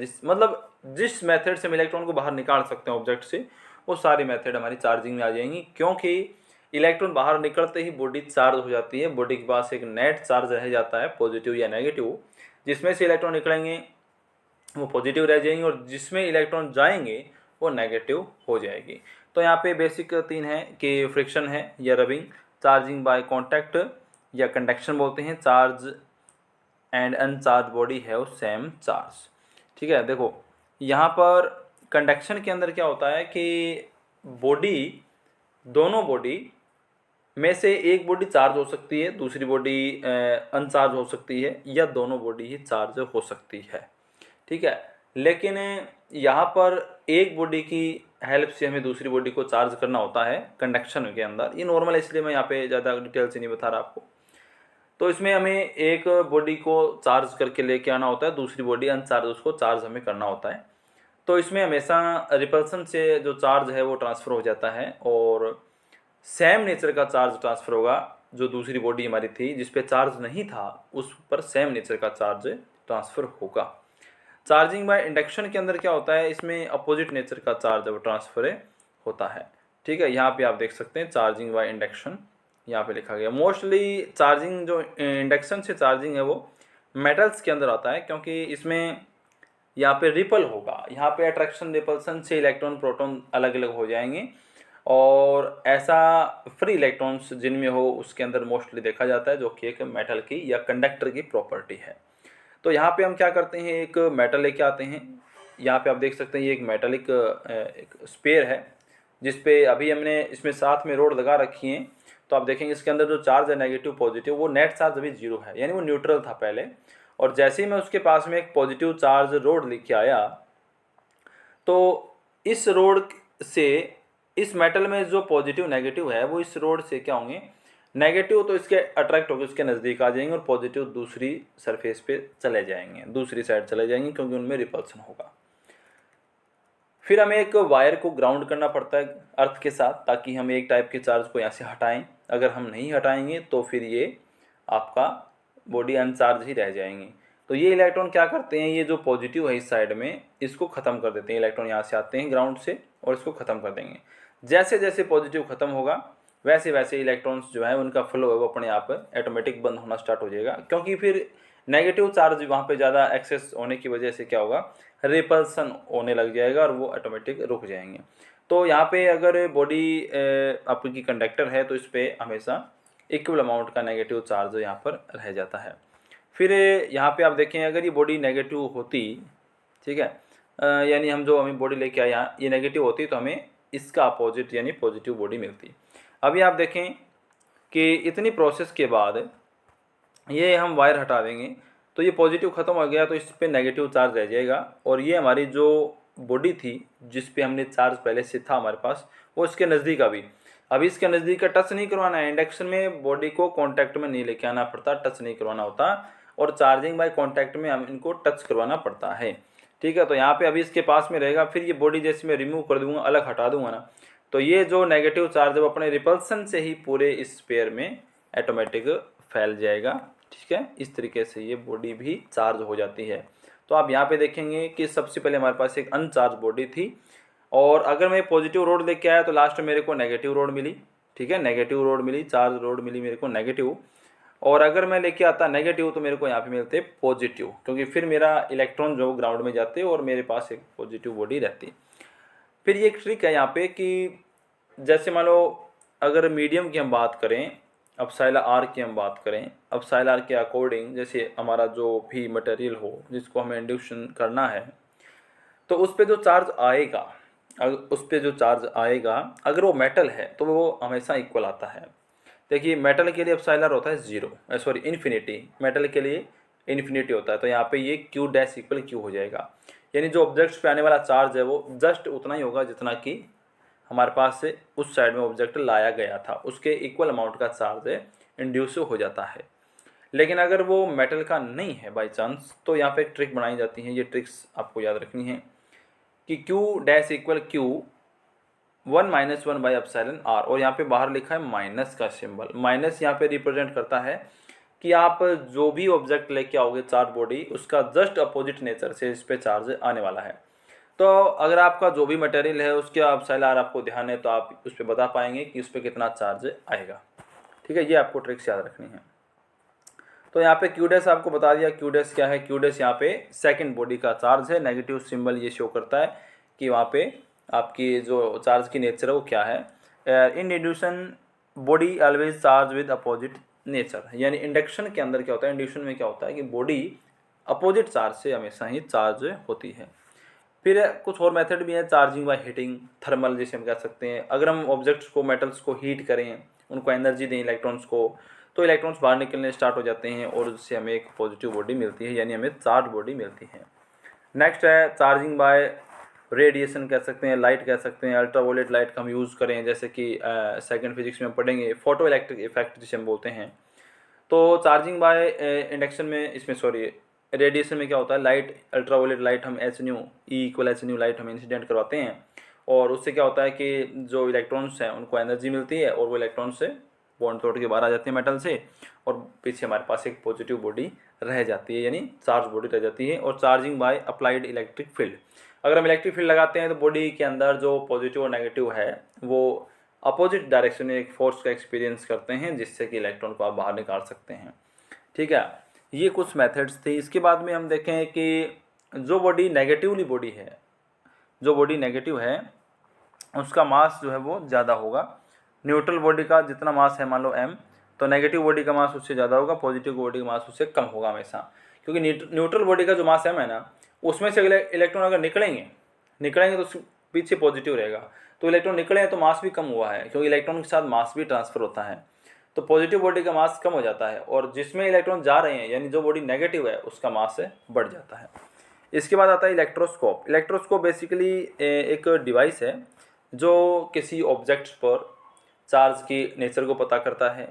जिस मेथड से हम इलेक्ट्रॉन को बाहर निकाल सकते हैं ऑब्जेक्ट से, वो सारी मेथड हमारी चार्जिंग में आ जाएंगी। क्योंकि इलेक्ट्रॉन बाहर निकलते ही बॉडी चार्ज हो जाती है, बॉडी के पास एक नेट चार्ज रह जाता है पॉजिटिव या नेगेटिव, जिसमें से इलेक्ट्रॉन निकलेंगे वो पॉजिटिव रह जाएंगे, और जिसमें इलेक्ट्रॉन जाएंगे वो नेगेटिव हो जाएगी। तो यहाँ पे बेसिक 3 है कि फ्रिक्शन है या रबिंग, चार्जिंग बाय कॉन्टैक्ट या कंडक्शन बोलते हैं, चार्ज एंड अनचार्ज बॉडी है वो सेम चार्ज। ठीक है, देखो यहाँ पर कंडक्शन के अंदर क्या होता है कि दोनों बॉडी में से एक बॉडी चार्ज हो सकती है, दूसरी बॉडी अनचार्ज हो सकती है, या दोनों बॉडी ही चार्ज हो सकती है। ठीक है, लेकिन यहाँ पर एक बॉडी की हेल्प से हमें दूसरी बॉडी को चार्ज करना होता है कंडक्शन के अंदर। ये नॉर्मल है, इसलिए मैं यहाँ पे ज़्यादा डिटेल से नहीं बता रहा आपको। तो इसमें हमें एक बॉडी को चार्ज करके लेके आना होता है, दूसरी बॉडी अनचार्ज उसको चार्ज हमें करना होता है। तो इसमें हमेशा रिपल्सन से जो चार्ज है वो ट्रांसफ़र हो जाता है, और सेम नेचर का चार्ज ट्रांसफ़र होगा। जो दूसरी बॉडी हमारी थी जिस पे चार्ज नहीं था, उस पर सेम नेचर का चार्ज ट्रांसफ़र होगा। चार्जिंग बाय इंडक्शन के अंदर क्या होता है, इसमें अपोजिट नेचर का चार्ज वो ट्रांसफ़र होता है। ठीक है, यहाँ पे आप देख सकते हैं चार्जिंग बाय इंडक्शन यहाँ पे लिखा गया। मोस्टली चार्जिंग जो इंडक्शन से चार्जिंग है वो मेटल्स के अंदर आता है, क्योंकि इसमें यहाँ पे रिपल होगा, यहाँ पे अट्रैक्शन रिपल्सन से इलेक्ट्रॉन प्रोटॉन अलग अलग हो जाएंगे, और ऐसा फ्री इलेक्ट्रॉन्स जिनमें हो उसके अंदर मोस्टली देखा जाता है, जो कि एक मेटल की या कंडक्टर की प्रॉपर्टी है। तो यहाँ पे हम क्या करते हैं, एक मेटल लेके आते हैं। यहाँ पे आप देख सकते हैं ये एक मेटलिक एक स्पेयर है, जिस पे अभी हमने इसमें साथ में रोड लगा रखी है। तो आप देखेंगे इसके अंदर जो चार्ज है नेगेटिव पॉजिटिव, वो नेट चार्ज अभी 0 है, यानी वो न्यूट्रल था पहले। और जैसे ही मैं उसके पास में एक पॉजिटिव चार्ज रोड लेके आया, तो इस रोड से, इस मेटल में जो पॉजिटिव नेगेटिव है वो इस रोड से क्या होंगे, नेगेटिव तो इसके अट्रैक्ट होकर उसके नज़दीक आ जाएंगे, और पॉजिटिव दूसरी सरफेस पे चले जाएंगे, दूसरी साइड चले जाएंगे, क्योंकि उनमें रिपल्सन होगा। फिर हमें एक वायर को ग्राउंड करना पड़ता है अर्थ के साथ, ताकि हम एक टाइप के चार्ज को यहाँ से हटाएं। अगर हम नहीं हटाएंगे तो फिर ये आपका बॉडी अनचार्ज ही रह जाएंगी। तो ये इलेक्ट्रॉन क्या करते हैं, ये जो पॉजिटिव है इस साइड में, इसको ख़त्म कर देते हैं। इलेक्ट्रॉन यहाँ से आते हैं ग्राउंड से और इसको ख़त्म कर देंगे। जैसे जैसे पॉजिटिव ख़त्म होगा, वैसे वैसे इलेक्ट्रॉन्स जो है उनका फ्लो है वो अपने आप ऑटोमेटिक बंद होना स्टार्ट हो जाएगा, क्योंकि फिर नेगेटिव चार्ज वहाँ पे ज़्यादा एक्सेस होने की वजह से क्या होगा, रिपल्सन होने लग जाएगा, और वो ऑटोमेटिक रुक जाएंगे। तो यहाँ पे अगर बॉडी आपकी कंडक्टर है, तो इस पर हमेशा इक्वल अमाउंट का नेगेटिव चार्ज यहाँ पर रह जाता है। फिर यहाँ पे आप देखें, अगर ये बॉडी नेगेटिव होती, ठीक है, यानी हमें बॉडी लेके आए यहाँ, ये नेगेटिव होती, तो हमें इसका अपोजिट यानी पॉजिटिव बॉडी मिलती। अभी आप देखें कि इतनी प्रोसेस के बाद ये हम वायर हटा देंगे, तो ये पॉजिटिव ख़त्म हो गया, तो इस पर नेगेटिव चार्ज रह जाएगा, और ये हमारी जो बॉडी थी जिस पे हमने चार्ज पहले से था हमारे पास, वो इसके नज़दीक अभी इसके नज़दीक का टच नहीं करवाना है। इंडक्शन में बॉडी को कॉन्टैक्ट में नहीं लेके आना पड़ता, टच नहीं करवाना होता, और चार्जिंग बाय कॉन्टैक्ट में हम इनको टच करवाना पड़ता है। ठीक है, तो यहाँ पे अभी इसके पास में रहेगा। फिर ये बॉडी जैसे मैं रिमूव कर दूंगा, अलग हटा दूंगा ना, तो ये जो नेगेटिव चार्ज है वो अपने रिपल्सन से ही पूरे इस पेयर में ऑटोमेटिक फैल जाएगा। ठीक है, इस तरीके से ये बॉडी भी चार्ज हो जाती है। तो आप यहाँ पे देखेंगे कि सबसे पहले हमारे पास एक अनचार्ज बॉडी थी, और अगर मैं पॉजिटिव रोड लेके आया तो लास्ट में मेरे को नेगेटिव रोड मिली। ठीक है, नेगेटिव रोड मिली, चार्ज रोड मिली मेरे को नेगेटिव। और अगर मैं लेके आता नेगेटिव तो मेरे को यहाँ पे मिलते पॉजिटिव, क्योंकि फिर मेरा इलेक्ट्रॉन जो ग्राउंड में जाते और मेरे पास एक पॉजिटिव बॉडी रहती। फिर ये एक ट्रिक है यहाँ पे कि जैसे मान लो अगर मीडियम की हम बात करें, अपसाइला आर की हम बात करें, अपसाइला आर के अकॉर्डिंग जैसे हमारा जो भी मटेरियल हो जिसको हमें इंड्यूशन करना है, तो उस पर जो चार्ज आएगा, अगर वो मेटल है तो वो हमेशा इक्वल आता है। देखिए मेटल के लिए अपसाइलर होता है इन्फिनिटी, मेटल के लिए इन्फिनिटी होता है। तो यहाँ पे ये क्यू डैश इक्वल क्यू हो जाएगा, यानी जो ऑब्जेक्ट्स पे आने वाला चार्ज है वो जस्ट उतना ही होगा जितना कि हमारे पास से उस साइड में ऑब्जेक्ट लाया गया था, उसके इक्वल अमाउंट का चार्ज इंड्यूस हो जाता है। लेकिन अगर वो मेटल का नहीं है बाई चांस, तो यहाँ पे एक ट्रिक बनाई जाती है। ये ट्रिक्स आपको याद रखनी है कि Q dash equal Q 1 - 1 by epsilon R, और यहाँ पे बाहर लिखा है माइनस का सिंबल। माइनस यहाँ पे रिप्रेजेंट करता है कि आप जो भी ऑब्जेक्ट लेके आओगे चार्ज बॉडी, उसका जस्ट अपोजिट नेचर से इस पे चार्ज आने वाला है। तो अगर आपका जो भी मटेरियल है उसके एप्सिलॉन आर आपको ध्यान है तो आप उस पर बता पाएंगे कि उस पर कितना चार्ज आएगा। ठीक है, ये आपको ट्रिक्स याद रखनी है। तो यहाँ पे क्यू डैश आपको बता दिया। क्यू डैश क्या है? क्यू डैश यहाँ पे सेकंड बॉडी का चार्ज है। नेगेटिव सिंबल ये शो करता है कि वहाँ पे आपकी जो चार्ज की नेचर है वो क्या है। In induction body always charge with opposite nature, यानी इंडक्शन के अंदर क्या होता है, इंड्यूशन में क्या होता है कि बॉडी अपोजिट चार्ज से हमेशा ही चार्ज होती है। फिर कुछ और मेथड भी है, चार्जिंग बाय हीटिंग, थर्मल जैसे हम कह सकते हैं। अगर हम ऑब्जेक्ट्स को, मेटल्स को हीट करें, उनको एनर्जी दें इलेक्ट्रॉन्स को, तो इलेक्ट्रॉन्स बाहर निकलने स्टार्ट हो जाते हैं और उससे हमें एक पॉजिटिव बॉडी मिलती है, यानी हमें चार्ज बॉडी मिलती है। नेक्स्ट है चार्जिंग बाय रेडिएशन कह सकते हैं, लाइट कह सकते हैं। अल्ट्रावायलेट लाइट का हम यूज़ करें, जैसे कि सेकंड फिजिक्स में पढ़ेंगे, फोटो इलेक्ट्रिक इफेक्ट जिसे हम बोलते हैं। तो चार्जिंग बाय इंडक्शन में, इसमें सॉरी रेडिएशन में क्या होता है, लाइट, अल्ट्रावायलेट लाइट हम HNU E=HNU लाइट हम इंसिडेंट करवाते हैं, और उससे क्या होता है कि जो इलेक्ट्रॉन्स हैं उनको एनर्जी मिलती है और वो इलेक्ट्रॉन से बॉन्ड तोड़ के बाहर आ जाते हैं मेटल से, और पीछे हमारे पास एक पॉजिटिव बॉडी रह जाती है, यानी चार्ज बॉडी रह जाती है। और charging by applied electric field, अगर हम इलेक्ट्रिक फील्ड लगाते हैं तो बॉडी के अंदर जो पॉजिटिव और नेगेटिव है वो अपोजिट डायरेक्शन में एक फोर्स का एक्सपीरियंस करते हैं, जिससे कि इलेक्ट्रॉन को आप बाहर निकाल सकते हैं। ठीक है, ये कुछ मेथड्स थे। इसके बाद में हम देखें कि जो बॉडी नेगेटिव है उसका मास जो है वो ज़्यादा होगा। न्यूट्रल बॉडी का जितना मास है मान लो m, तो नेगेटिव बॉडी का मास उससे ज़्यादा होगा, पॉजिटिव बॉडी का मास उससे कम होगा हमेशा। क्योंकि न्यूट्रल बॉडी का जो मास m है ना, उसमें से इलेक्ट्रॉन अगर निकलेंगे तो पीछे पॉजिटिव रहेगा। तो इलेक्ट्रॉन निकले हैं तो मास भी कम हुआ है, क्योंकि इलेक्ट्रॉन के साथ मास भी ट्रांसफ़र होता है। तो पॉजिटिव बॉडी का मास कम हो जाता है, और जिसमें इलेक्ट्रॉन जा रहे हैं यानी जो बॉडी नेगेटिव है उसका मास बढ़ जाता है। इसके बाद आता है इलेक्ट्रोस्कोप। इलेक्ट्रोस्कोप बेसिकली एक डिवाइस है जो किसी ऑब्जेक्ट पर चार्ज की नेचर को पता करता है,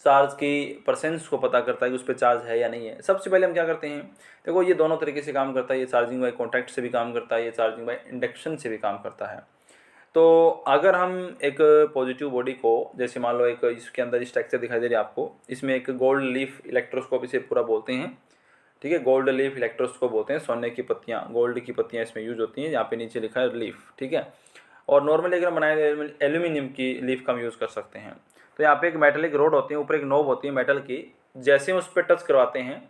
चार्ज की परसेंस को पता करता है कि उस पर चार्ज है या नहीं है। सबसे पहले हम क्या करते हैं, देखो ये दोनों तरीके से काम करता है। ये चार्जिंग बाय कॉन्टैक्ट से भी काम करता है, ये चार्जिंग बाय इंडक्शन से भी काम करता है। तो अगर हम एक पॉजिटिव बॉडी को, जैसे मान लो एक इसके अंदर स्ट्रक्चर दिखाई दे रही है आपको, इसमें एक गोल्ड लीफ इलेक्ट्रोस्कोप इसे पूरा बोलते हैं। ठीक है, गोल्ड लीफ इलेक्ट्रोस्कोप बोलते हैं। सोने की पत्तियाँ, गोल्ड की पत्तियाँ इसमें यूज होती हैं। यहाँ पे नीचे लिखा है लीफ। ठीक है, और नॉर्मली अगर हम बनाए एल्यूमिनियम की लीफ का हम यूज़ कर सकते हैं। तो यहाँ पे एक मेटलिक रोड होती है, ऊपर एक नोब होती है मेटल की। जैसे हम उस पर टच करवाते हैं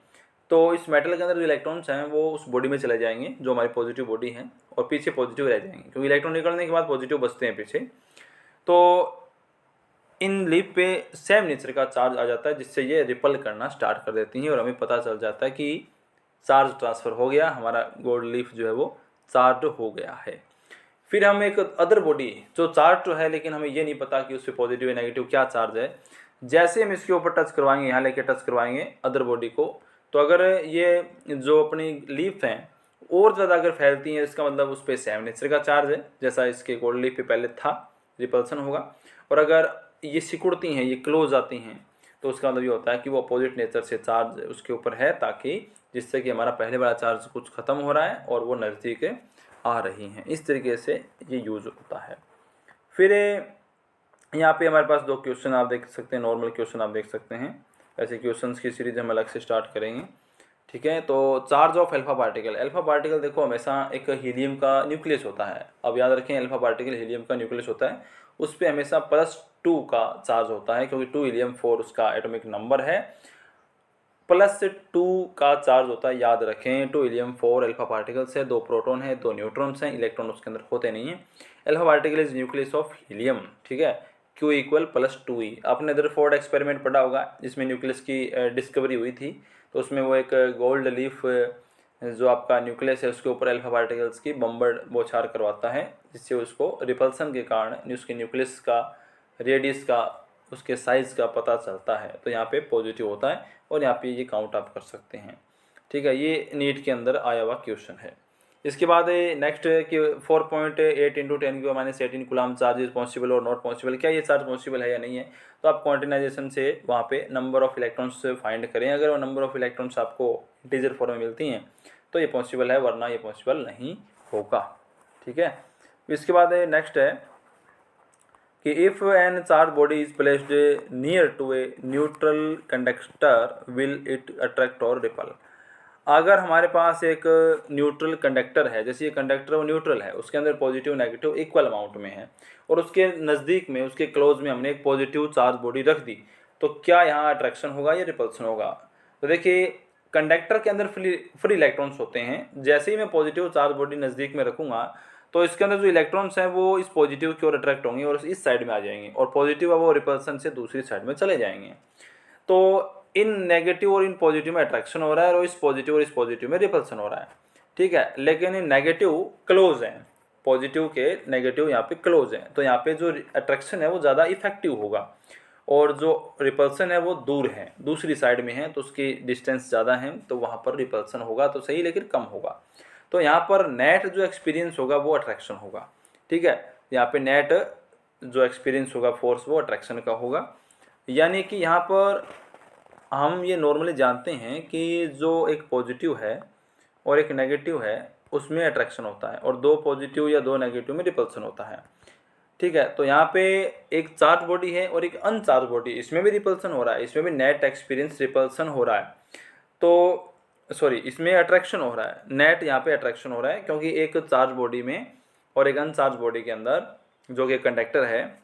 तो इस मेटल के अंदर जो इलेक्ट्रॉन्स हैं वो उस बॉडी में चले जाएंगे, जो हमारी पॉजिटिव बॉडी है, और पीछे पॉजिटिव रह जाएंगे, क्योंकि इलेक्ट्रॉन निकलने के बाद पॉजिटिव बचते हैं पीछे। तो इन लीफ पे सेम नेचर का चार्ज आ जाता है, जिससे ये रिपल करना स्टार्ट कर देती हैं और हमें पता चल जाता है कि चार्ज ट्रांसफ़र हो गया, हमारा गोल्ड लीफ जो है वो चार्ज हो गया है। फिर हम एक अदर बॉडी जो चार्ज तो है, लेकिन हमें ये नहीं पता कि उस पर पॉजिटिव या नेगेटिव क्या चार्ज है। जैसे हम इसके ऊपर टच करवाएंगे, यहाँ लेके टच करवाएंगे अदर बॉडी को, तो अगर ये जो अपनी लीफ हैं और ज़्यादा अगर फैलती हैं, इसका मतलब उस पर सेम नेचर का चार्ज है, जैसा इसके गोल्ड लीफ पे पहले था, रिपल्सन होगा। और अगर ये सिकुड़ती हैं, ये क्लोज आती हैं, तो उसका मतलब ये होता है कि वो अपोजिट नेचर से चार्ज उसके ऊपर है, ताकि जिससे कि हमारा पहले वाला चार्ज कुछ ख़त्म हो रहा है और वो नज़दीक आ रही हैं। इस तरीके से ये यूज़ होता है। फिर यहाँ पे हमारे पास 2 क्वेश्चन आप देख सकते हैं, नॉर्मल क्वेश्चन आप देख सकते हैं। ऐसे क्वेश्चंस की सीरीज हम अलग से स्टार्ट करेंगे, ठीक है। तो charge of alpha particle, alpha particle देखो हमेशा एक हीलियम का न्यूक्लियस होता है। अब याद रखें अल्फा पार्टिकल हीलियम का न्यूक्लियस होता है, उस पर हमेशा +2 का चार्ज होता है, क्योंकि 2 हीलियम 4 उसका एटॉमिक नंबर है, +2 का चार्ज होता है। याद रखें 2 हीलियम 4 अल्फा पार्टिकल्स है, 2 प्रोटॉन है, 2 न्यूट्रॉन्स हैं, इलेक्ट्रॉन उसके अंदर होते नहीं हैं। Alpha particle is nucleus of helium, ठीक है। Q = +2e। आपने रदरफोर्ड एक्सपेरिमेंट पढ़ा होगा जिसमें न्यूक्लियस की डिस्कवरी हुई थी, तो उसमें वो एक गोल्ड लीफ जो आपका न्यूक्लियस है उसके ऊपर अल्फा पार्टिकल्स की बम्बर्ड बौछार करवाता है, जिससे उसको रिपल्सन के कारण उसके न्यूक्लियस का रेडियस का उसके साइज़ का पता चलता है। तो यहाँ पे पॉजिटिव होता है और यहाँ पे ये काउंट आप कर सकते हैं, ठीक है। ये नीट के अंदर आया हुआ क्वेश्चन है। इसके बाद नेक्स्ट कि 4.8 × 10⁻18 कूलम चार्ज इज पॉसिबल और नॉट पॉसिबल। क्या ये चार्ज पॉसिबल है या नहीं है? तो आप क्वांटिनाइजेशन से वहाँ पे नंबर ऑफ इलेक्ट्रॉन्स फाइंड करें। अगर वो नंबर ऑफ इलेक्ट्रॉन्स आपको इंटीजर फॉर्म में मिलती हैं तो ये पॉसिबल है, वरना ये पॉसिबल नहीं होगा, ठीक है। इसके बाद नेक्स्ट है कि if an charge body is placed near to a neutral conductor will it attract और रिपल। अगर हमारे पास एक न्यूट्रल कंडक्टर है, जैसे ये कंडक्टर वो न्यूट्रल है, उसके अंदर पॉजिटिव नेगेटिव इक्वल अमाउंट में है, और उसके नज़दीक में उसके क्लोज में हमने एक पॉजिटिव चार्ज बॉडी रख दी, तो क्या यहाँ अट्रैक्शन होगा या रिपल्सन होगा? तो देखिए कंडक्टर के अंदर फ्री इलेक्ट्रॉन्स होते हैं। जैसे ही मैं पॉजिटिव चार्ज बॉडी नज़दीक में रखूँगा तो इसके अंदर जो इलेक्ट्रॉन्स हैं वो इस पॉजिटिव की ओर अट्रैक्ट होंगे और इस साइड में आ जाएंगे, और पॉजिटिव है वो रिपल्सन से दूसरी साइड में चले जाएंगे। तो इन नेगेटिव और इन पॉजिटिव में अट्रैक्शन हो रहा है और इस पॉजिटिव और इस पॉजिटिव में रिपल्सन हो रहा है, ठीक है। लेकिन इन नेगेटिव क्लोज हैं, पॉजिटिव के नेगेटिव यहाँ पे क्लोज हैं, तो यहाँ पे जो अट्रैक्शन है वो ज़्यादा इफेक्टिव होगा, और जो रिपल्सन है वो दूर है, दूसरी साइड में है, तो उसकी डिस्टेंस ज़्यादा है, तो वहाँ पर रिपल्सन होगा तो सही, लेकिन कम होगा। तो यहाँ पर नेट जो एक्सपीरियंस होगा वो अट्रैक्शन होगा, ठीक है। यहाँ पे नेट जो एक्सपीरियंस होगा फोर्स वो अट्रैक्शन का होगा। यानी कि यहाँ पर हम ये नॉर्मली जानते हैं कि जो एक पॉजिटिव है और एक नेगेटिव है उसमें अट्रैक्शन होता है, और 2 पॉजिटिव या 2 नेगेटिव में रिपल्सन होता है, ठीक है। तो यहाँ पे एक चार्ज बॉडी है और एक अनचार्ज बॉडी, इसमें भी रिपल्सन हो रहा है, इसमें भी नेट एक्सपीरियंस रिपल्सन हो रहा है, तो सॉरी इसमें अट्रैक्शन हो रहा है, नेट यहाँ पे अट्रैक्शन हो रहा है, क्योंकि एक चार्ज बॉडी में और एक अनचार्ज बॉडी के अंदर जो कि कंडक्टर है,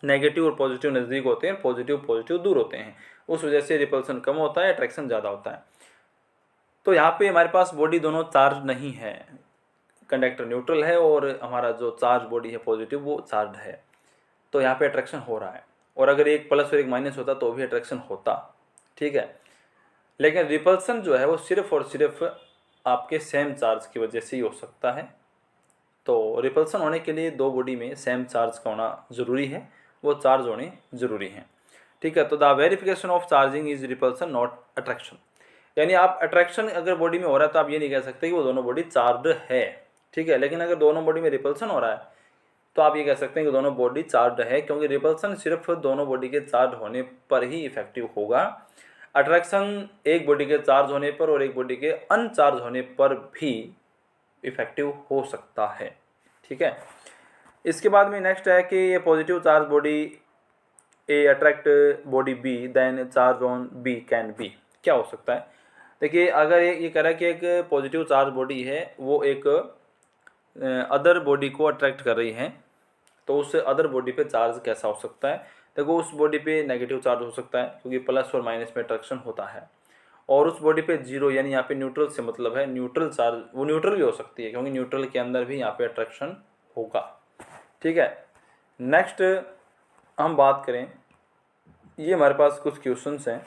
नेगेटिव और पॉजिटिव नज़दीक होते हैं, पॉजिटिव दूर होते हैं, उस वजह से रिपल्सन कम होता है, अट्रैक्शन ज़्यादा होता है। तो यहाँ पे हमारे पास बॉडी दोनों चार्ज नहीं है, कंडक्टर न्यूट्रल है और हमारा जो चार्ज बॉडी है पॉजिटिव वो चार्ज है, तो यहाँ पे अट्रैक्शन हो रहा है। और अगर एक प्लस और एक माइनस होता तो भी अट्रैक्शन होता, ठीक है। लेकिन रिपल्सन जो है वो सिर्फ और सिर्फ आपके सेम चार्ज की वजह से ही हो सकता है। तो रिपल्सन होने के लिए 2 बॉडी में सेम चार्ज का होना ज़रूरी है, वो चार्ज होने ज़रूरी हैं, ठीक है। तो the verification of charging is repulsion not attraction. यानी आप अट्रैक्शन अगर बॉडी में हो रहा है तो आप ये नहीं कह सकते कि वो दोनों बॉडी चार्ज है, ठीक है। लेकिन अगर दोनों बॉडी में रिपल्सन हो रहा है तो आप ये कह सकते हैं कि दोनों बॉडी चार्ज है, क्योंकि रिपल्सन सिर्फ दोनों बॉडी के चार्ज होने पर ही इफेक्टिव होगा। अट्रैक्शन एक बॉडी के चार्ज होने पर और एक बॉडी के अनचार्ज होने पर भी इफेक्टिव हो सकता है, ठीक है। इसके बाद में नेक्स्ट है कि ये positive charge body A attract body B then charge on B can be. क्या हो सकता है? देखिए अगर ये कह रहा है कि एक पॉजिटिव चार्ज बॉडी है वो एक अदर बॉडी को अट्रैक्ट कर रही है, तो उस अदर बॉडी पे चार्ज कैसा हो सकता है? देखो उस बॉडी पे नेगेटिव चार्ज हो सकता है, क्योंकि प्लस और माइनस में अट्रैक्शन होता है, और उस बॉडी पे 0 यानी यहाँ पे न्यूट्रल से मतलब है न्यूट्रल चार्ज, वो न्यूट्रल भी हो सकती है, क्योंकि न्यूट्रल के अंदर भी यहाँ पे अट्रैक्शन होगा, ठीक है। नेक्स्ट हम बात करें, ये हमारे पास कुछ क्वेश्चंस हैं।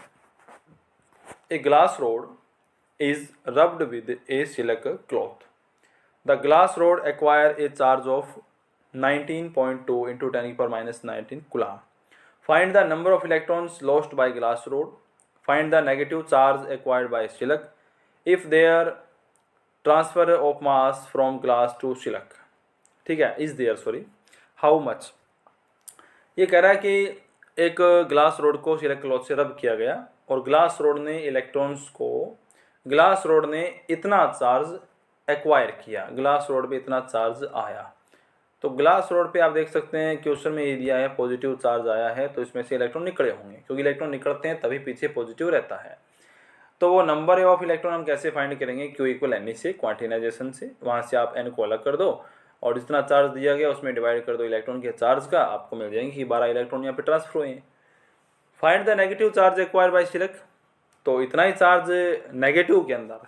A glass rod is rubbed with A silk cloth. The glass rod acquire a charge of 19.2 × 10⁻19 coulomb. Find the number of electrons lost by glass rod. Find the negative charge acquired by silk if their transfer of mass from glass to silk, ठीक है, is there, sorry, how much. ये कह रहा है कि एक glass rod को silk cloth से रब किया गया और ग्लास रोड ने इलेक्ट्रॉन्स को, ग्लास रोड ने इतना चार्ज एक्वायर किया, ग्लास रोड पे इतना चार्ज आया, तो ग्लास रोड पे आप देख सकते हैं क्वेश्चन में ये दिया है पॉजिटिव चार्ज आया है, तो इसमें से इलेक्ट्रॉन निकले होंगे, क्योंकि इलेक्ट्रॉन निकलते हैं तभी पीछे पॉजिटिव रहता है। तो वो नंबर ऑफ इलेक्ट्रॉन हम कैसे फाइंड करेंगे, Q इक्वल एन से, क्वांटिनाइजेशन से। वहाँ से आप n को अलग कर दो और जितना चार्ज दिया गया उसमें डिवाइड कर दो इलेक्ट्रॉन के चार्ज का, आपको मिल जाएंगे कि 12 इलेक्ट्रॉन यहाँ पे ट्रांसफर हुए हैं। Find the negative charge acquired by select, तो इतना ही चार्ज नेगेटिव के अंदर,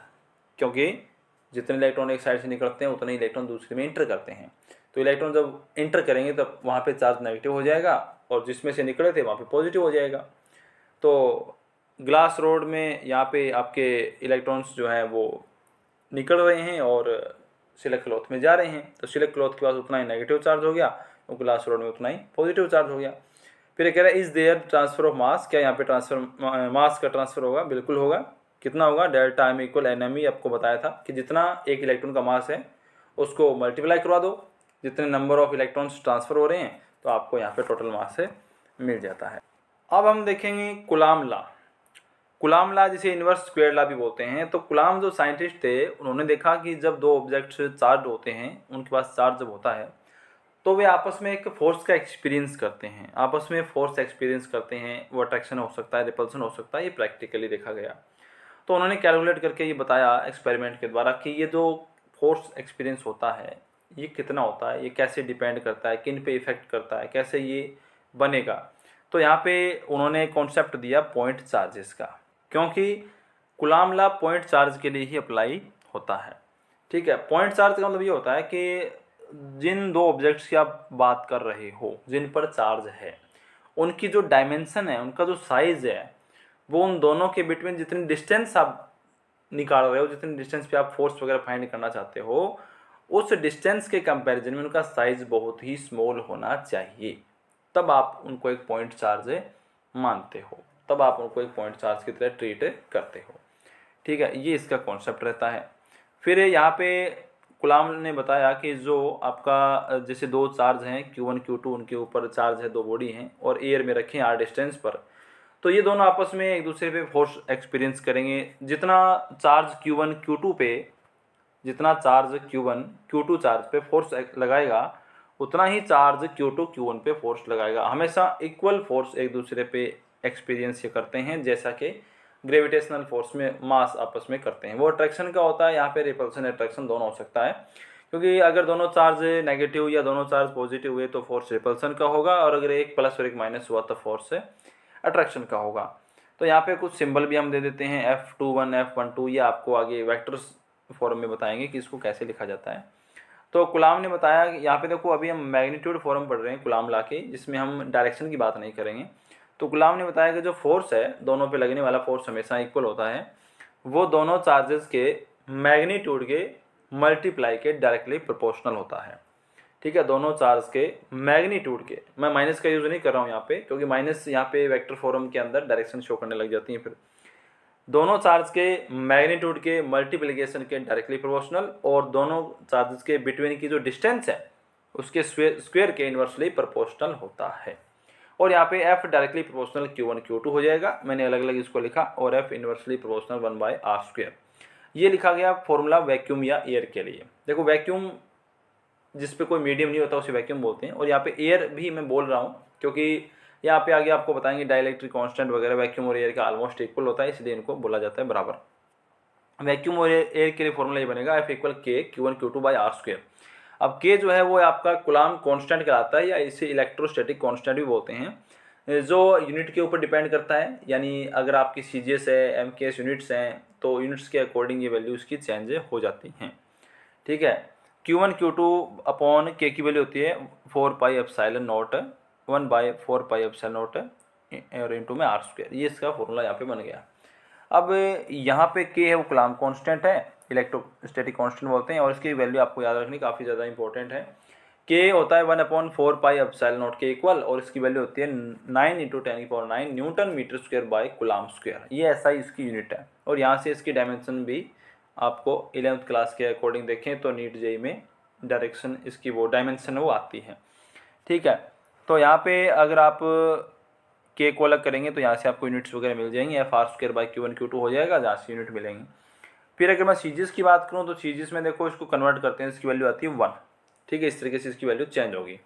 क्योंकि जितने इलेक्ट्रॉन एक साइड से निकलते हैं उतने इलेक्ट्रॉन दूसरे में इंटर करते हैं। तो इलेक्ट्रॉन जब इंटर करेंगे तब वहाँ पे चार्ज नेगेटिव हो जाएगा और जिसमें से निकले थे वहाँ पे पॉजिटिव हो जाएगा। तो ग्लास रोड में यहाँ पे आपके इलेक्ट्रॉन्स जो हैं वो निकल रहे हैं और सिलेक्ट क्लॉथ में जा रहे हैं। तो सिलेक्ट क्लॉथ के पास उतना ही नेगेटिव चार्ज हो गया और ग्लास रोड में उतना ही पॉजिटिव चार्ज हो गया। फिर ये कह रहा है is there transfer of mass, क्या यहाँ पे ट्रांसफर मास का ट्रांसफर होगा? बिल्कुल होगा। कितना होगा? Delta M equal N M, आपको बताया था कि जितना एक इलेक्ट्रॉन का मास है उसको मल्टीप्लाई करवा दो, जितने नंबर ऑफ इलेक्ट्रॉन्स ट्रांसफर हो रहे हैं तो आपको यहाँ पे टोटल मास से मिल जाता है। अब हम देखेंगे कुलाम लॉ। कुलाम लॉ जिसे इन्वर्स स्क्वायर लॉ भी बोलते हैं। तो कुलाम जो साइंटिस्ट थे उन्होंने देखा कि जब दो ऑब्जेक्ट्स चार्ज होते हैं, उनके पास चार्ज जब होता है तो वे आपस में एक फोर्स का एक्सपीरियंस करते हैं, आपस में फोर्स एक्सपीरियंस करते हैं। वो अट्रैक्शन हो सकता है, रिपल्सन हो सकता है, ये प्रैक्टिकली देखा गया। तो उन्होंने कैलकुलेट करके ये बताया एक्सपेरिमेंट के द्वारा कि ये जो फोर्स एक्सपीरियंस होता है ये कितना होता है, ये कैसे डिपेंड करता है, किन पे इफेक्ट करता है, कैसे ये बनेगा। तो यहाँ पे उन्होंने कॉन्सेप्ट दिया पॉइंट चार्जेस का, क्योंकि कुलाम लॉ पॉइंट चार्ज के लिए ही अप्लाई होता है। ठीक है, पॉइंट चार्ज का मतलब ये होता है कि जिन दो ऑब्जेक्ट्स की आप बात कर रहे हो, जिन पर चार्ज है, उनकी जो डायमेंशन है, उनका जो साइज़ है, वो उन दोनों के बिटवीन जितनी डिस्टेंस आप निकाल रहे हो, जितनी डिस्टेंस पे आप फोर्स वगैरह फाइंड करना चाहते हो, उस डिस्टेंस के कंपैरिजन में उनका साइज़ बहुत ही स्मॉल होना चाहिए। तब आप उनको एक पॉइंट चार्ज मानते हो, तब आप उनको एक पॉइंट चार्ज की तरह ट्रीट करते हो। ठीक है, ये इसका कॉन्सेप्ट रहता है। फिर यहाँ पे कुलाम ने बताया कि जो आपका जैसे दो चार्ज हैं Q1 Q2, उनके ऊपर चार्ज है, दो बॉडी हैं और एयर में रखें r डिस्टेंस पर, तो ये दोनों आपस में एक दूसरे पे फोर्स एक्सपीरियंस करेंगे। जितना चार्ज Q1 Q2 पे, जितना चार्ज Q1 Q2 चार्ज पे फोर्स लगाएगा, उतना ही चार्ज Q2 Q1 पे फोर्स लगाएगा। हमेशा इक्वल फोर्स एक दूसरे पे एक्सपीरियंस ये करते हैं, जैसा कि ग्रेविटेशनल फोर्स में मास आपस में करते हैं। वो अट्रैक्शन का होता है, यहाँ पे रिपल्सन अट्रैक्शन दोनों हो सकता है, क्योंकि अगर दोनों चार्ज नेगेटिव या दोनों चार्ज पॉजिटिव हुए तो फोर्स रिपल्सन का होगा, और अगर एक प्लस और एक माइनस हुआ तो फोर्स अट्रैक्शन का होगा। तो यहाँ पे कुछ सिंबल भी हम दे देते हैं, F21 F12, ये आपको आगे वेक्टर्स फॉर्म में बताएंगे कि इसको कैसे लिखा जाता है। तो कुलाम ने बताया कि यहाँ पे देखो अभी हम मैग्नीट्यूड फॉर्म पढ़ रहे हैं कुलाम लॉ के, जिसमें हम डायरेक्शन की बात नहीं करेंगे। तो गुलाम ने बताया कि जो फोर्स है, दोनों पे लगने वाला फोर्स हमेशा इक्वल होता है, वो दोनों चार्जेस के मैग्नीट्यूड के मल्टीप्लाई के डायरेक्टली प्रोपोर्शनल होता है। ठीक है, दोनों चार्ज के मैग्नीट्यूड के, मैं माइनस का यूज़ नहीं कर रहा हूँ यहाँ पे, क्योंकि माइनस यहाँ पे वेक्टर फॉर्म के अंदर डायरेक्शन शो करने लग जाती है। फिर दोनों चार्ज के मैग्नीट्यूड के मल्टीप्लिकेशन के डायरेक्टली प्रोपोर्शनल, और दोनों चार्जेस के बिटवीन की जो डिस्टेंस है उसके स्क्वायर के इन्वर्सली प्रोपोर्शनल होता है। और यहाँ पे F directly proportional Q1 Q2 हो जाएगा, मैंने अलग अलग इसको लिखा, और F इन्वर्सली प्रोपोर्शनल 1/r²। ये लिखा गया फॉर्मूला वैक्यूम या एयर के लिए। देखो वैक्यूम जिस पे कोई मीडियम नहीं होता उसे वैक्यूम बोलते हैं, और यहाँ पे एयर भी मैं बोल रहा हूँ क्योंकि यहाँ पे आगे आपको बताएंगे डाइलेक्ट्रिक कांस्टेंट वगैरह वैक्यूम और एयर का ऑलमोस्ट इक्वल होता है, इसलिए इनको बोला जाता है बराबर। वैक्यूम और एयर के लिए फॉर्मूला ये बनेगा F equal K Q1 Q2/r²। अब K जो है वो आपका कूलाम कांस्टेंट कहलाता है, या इसे इलेक्ट्रोस्टैटिक कांस्टेंट भी बोलते हैं, जो यूनिट के ऊपर डिपेंड करता है। यानी अगर आपकी CGS है, MKS यूनिट्स हैं, तो यूनिट्स के अकॉर्डिंग ये वैल्यूज़ की चेंज हो जाती हैं। ठीक है, Q1 Q2/K की वैल्यू होती है 4πε0 1/4πε0 और इंटू में r²। ये इसका फॉर्मूला यहाँ पे बन गया। अब यहाँ पे K है वो कूलाम कांस्टेंट है, इलेक्ट्रोस्टैटिक कांस्टेंट बोलते हैं, और इसकी वैल्यू आपको याद रखनी काफ़ी ज़्यादा इंपॉर्टेंट है। K होता है 1/4πε0 के इक्वल, और इसकी वैल्यू होती है 9 × 10⁹ newton metre square by coulomb square. ये ऐसा ही इसकी यूनिट है, और यहाँ से इसकी डायमेंशन भी आपको 11th क्लास के अकॉर्डिंग देखें तो नीट जेई में डायरेक्शन इसकी वो डायमेंशन वो आती है। ठीक है, तो यहाँ पे अगर आप K को अलग करेंगे तो यहाँ से आपको यूनिट्स वगैरह मिल जाएंगी, Fr²/Q1 Q2 हो जाएगा, जहाँ से यूनिट मिलेंगी। फिर अगर मैं CGS की बात करूँ तो CGS में देखो इसको कन्वर्ट करते हैं, इसकी वैल्यू आती है 1। ठीक है, इस तरीके से इसकी वैल्यू चेंज होगी।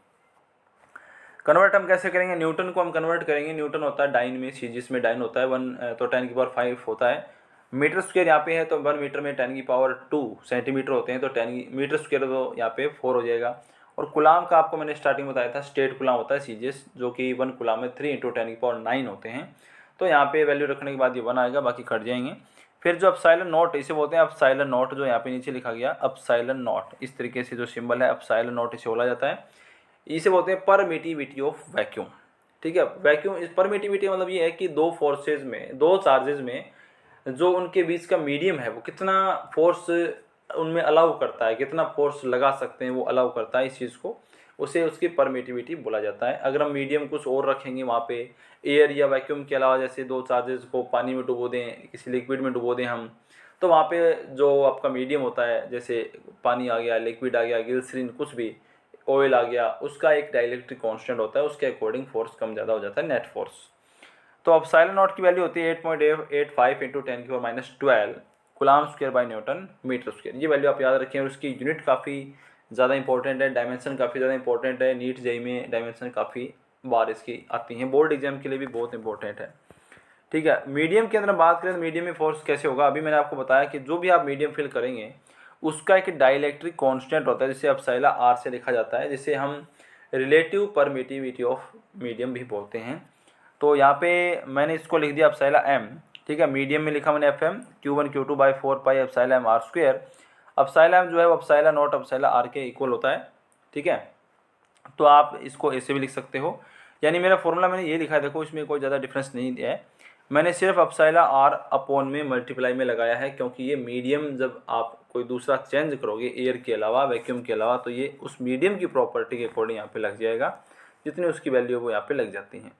कन्वर्ट हम कैसे करेंगे, न्यूटन को हम कन्वर्ट करेंगे, न्यूटन होता है डाइन में, जिसमें डाइन होता है 1 तो 10⁵ होता है। मीटर स्क्वायर यहाँ पे है तो 1 मीटर में 10⁻², सेंटीमीटर होते हैं तो 10 मीटर स्क्वायर तो यहाँ पे 4 हो जाएगा। और कुलाम का आपको मैंने स्टार्टिंग बताया था, स्टेट कुलाम होता है सीजीएस, जो कि 1 कुलाम में 3 × 10⁹ होते हैं। तो यहाँ पे वैल्यू रखने के बाद ये 1 आएगा, बाकी कट जाएंगे। फिर जो एप्सिलॉन नॉट इसे बोलते हैं, एप्सिलॉन नॉट जो यहाँ पे नीचे लिखा गया एप्सिलॉन नॉट, इस तरीके से जो सिंबल है एप्सिलॉन नॉट इसे बोला जाता है। इसे बोलते हैं परमिटिविटी ऑफ वैक्यूम। ठीक है, वैक्यूम इस परमिटिविटी मतलब ये है कि दो फोर्सेज में, दो चार्जेज में जो उनके बीच का मीडियम है वो कितना फोर्स उनमें अलाउ करता है, कितना फोर्स लगा सकते हैं वो अलाउ करता है इस चीज़ को, उसे उसकी परमिटिविटी बोला जाता है। अगर हम मीडियम कुछ और रखेंगे वहाँ पे एयर या वैक्यूम के अलावा, जैसे दो चार्जेस को पानी में डुबो दें, किसी लिक्विड में डुबो दें हम, तो वहाँ पे जो आपका मीडियम होता है, जैसे पानी आ गया, लिक्विड आ गया, ग्लिसरीन कुछ भी, ऑयल आ गया, उसका एक डाइलेक्ट्रिक कांस्टेंट होता है, उसके अकॉर्डिंग फोर्स कम ज़्यादा हो जाता है, नेट फोर्स। तो एप्सिलॉन नॉट की वैल्यू होती है 8.85 × 10⁻12 coulomb square by newton metre square. ये वैल्यू आप याद रखें, और उसकी यूनिट काफ़ी ज़्यादा इंपॉर्टेंट है, डायमेंशन काफ़ी ज़्यादा इंपॉर्टेंट है। नीट जेईई में डायमेंशन काफ़ी बार इसकी आती हैं, बोर्ड एग्जाम के लिए भी बहुत इंपॉर्टेंट है। ठीक है, मीडियम के अंदर बात करें तो मीडियम में फोर्स कैसे होगा, अभी मैंने आपको बताया कि जो भी आप मीडियम फिल करेंगे उसका एक डाइलेक्ट्रिक कांस्टेंट होता है, जिसे एप्सिलॉन आर से लिखा जाता है, जिसे हम रिलेटिव परमिटिविटी ऑफ मीडियम भी बोलते हैं। तो यहाँ पे मैंने इसको लिख दिया एप्सिलॉन एम। ठीक है, मीडियम में लिखा मैंने FM Q1 Q2/4 epsilon M R square. Epsilon M जो है वो एप्सिलॉन नॉट एप्सिलॉन आर के इक्वल होता है। ठीक है, तो आप इसको ऐसे भी लिख सकते हो, यानी मेरा फॉर्मूला मैंने ये लिखा है, देखो इसमें कोई ज़्यादा डिफरेंस नहीं है, मैंने सिर्फ एप्सिलॉन आर अपॉन में मल्टीप्लाई में लगाया है, क्योंकि ये मीडियम जब आप कोई दूसरा चेंज करोगे एयर के अलावा, वैक्यूम के अलावा, तो ये उस मीडियम की प्रॉपर्टी के अकॉर्डिंग यहाँ पे लग जाएगा, जितनी उसकी वैल्यू वो यहाँ पे लग जाती हैं।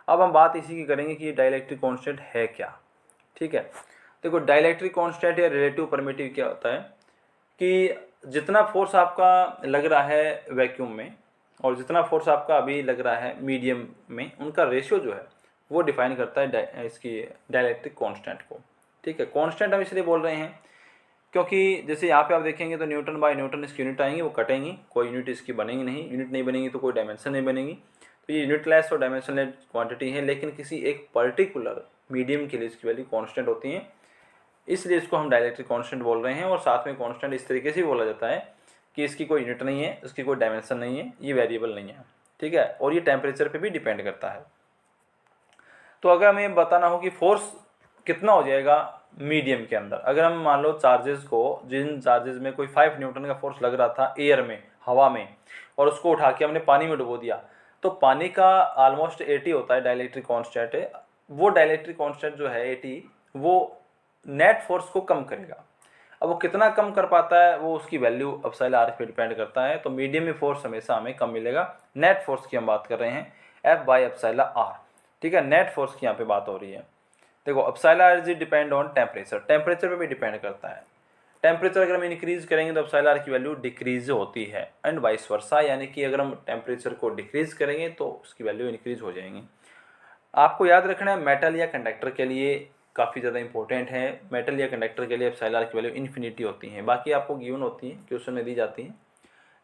अब हम बात इसी की करेंगे कि ये डाइलेक्ट्रिक कांस्टेंट है क्या। ठीक है, देखो डाइलेक्ट्रिक कांस्टेंट या रिलेटिव परमिटिव क्या होता है कि जितना फोर्स आपका लग रहा है वैक्यूम में और जितना फोर्स आपका अभी लग रहा है मीडियम में, उनका रेशियो जो है वो डिफाइन करता है इसकी डाइलेक्ट्रिक कांस्टेंट को। ठीक है, कांस्टेंट हम इसलिए बोल रहे हैं क्योंकि जैसे यहाँ पे आप देखेंगे तो न्यूटन बाय न्यूटन इसकी यूनिट आएंगी, वो कटेंगी, कोई यूनिट इसकी बनेगी नहीं, यूनिट नहीं बनेगी तो कोई डायमेंशन नहीं बनेगी। तो ये यूनिटलेस और डायमेंशनलेस क्वांटिटी है, लेकिन किसी एक पर्टिकुलर मीडियम के लिए इसकी वैल्यू कांस्टेंट होती है, इसलिए इसको हम डाइलेक्ट्रिक कांस्टेंट बोल रहे हैं। और साथ में कांस्टेंट इस तरीके से बोला जाता है कि इसकी कोई यूनिट नहीं है, इसकी कोई डायमेंशन नहीं है, ये वेरिएबल नहीं है। ठीक है, और ये टेम्परेचर पे भी डिपेंड करता है। तो अगर हमें बताना हो कि फोर्स कितना हो जाएगा मीडियम के अंदर, अगर हम मान लो चार्जेस को, जिन चार्जेस में कोई 5 न्यूटन का फोर्स लग रहा था एयर में, हवा में, और उसको उठा के हमने पानी में डुबो दिया, तो पानी का ऑलमोस्ट 80 होता है डाइलेक्ट्रिक कांस्टेंट है। वो डाइलेक्ट्रिक कांस्टेंट जो है 80, वो नेट फोर्स को कम करेगा। अब वो कितना कम कर पाता है वो उसकी वैल्यू एप्सिलॉन आर पे डिपेंड करता है। तो मीडियम में फोर्स हमेशा हमें कम मिलेगा। नेट फोर्स की हम बात कर रहे हैं, F/एप्सिलॉन आर। ठीक है, नेट फोर्स की यहाँ पे बात हो रही है। देखो epsilon R is depend on temperature, temperature पे भी डिपेंड करता है। टेम्परेचर अगर हम इंक्रीज करेंगे तो एप्सिलॉन आर की वैल्यू डिक्रीज होती है, एंड वाइस वर्सा, यानी कि अगर हम टेम्परेचर को डिक्रीज करेंगे तो उसकी वैल्यू इंक्रीज हो जाएंगी। आपको याद रखना है मेटल या कंडक्टर के लिए काफ़ी ज़्यादा इंपॉर्टेंट है। मेटल या कंडक्टर के लिए एप्सिलॉन आर की वैल्यू इन्फिनिटी होती है, बाकी आपको गिवन होती है, क्वेश्चन में दी जाती है।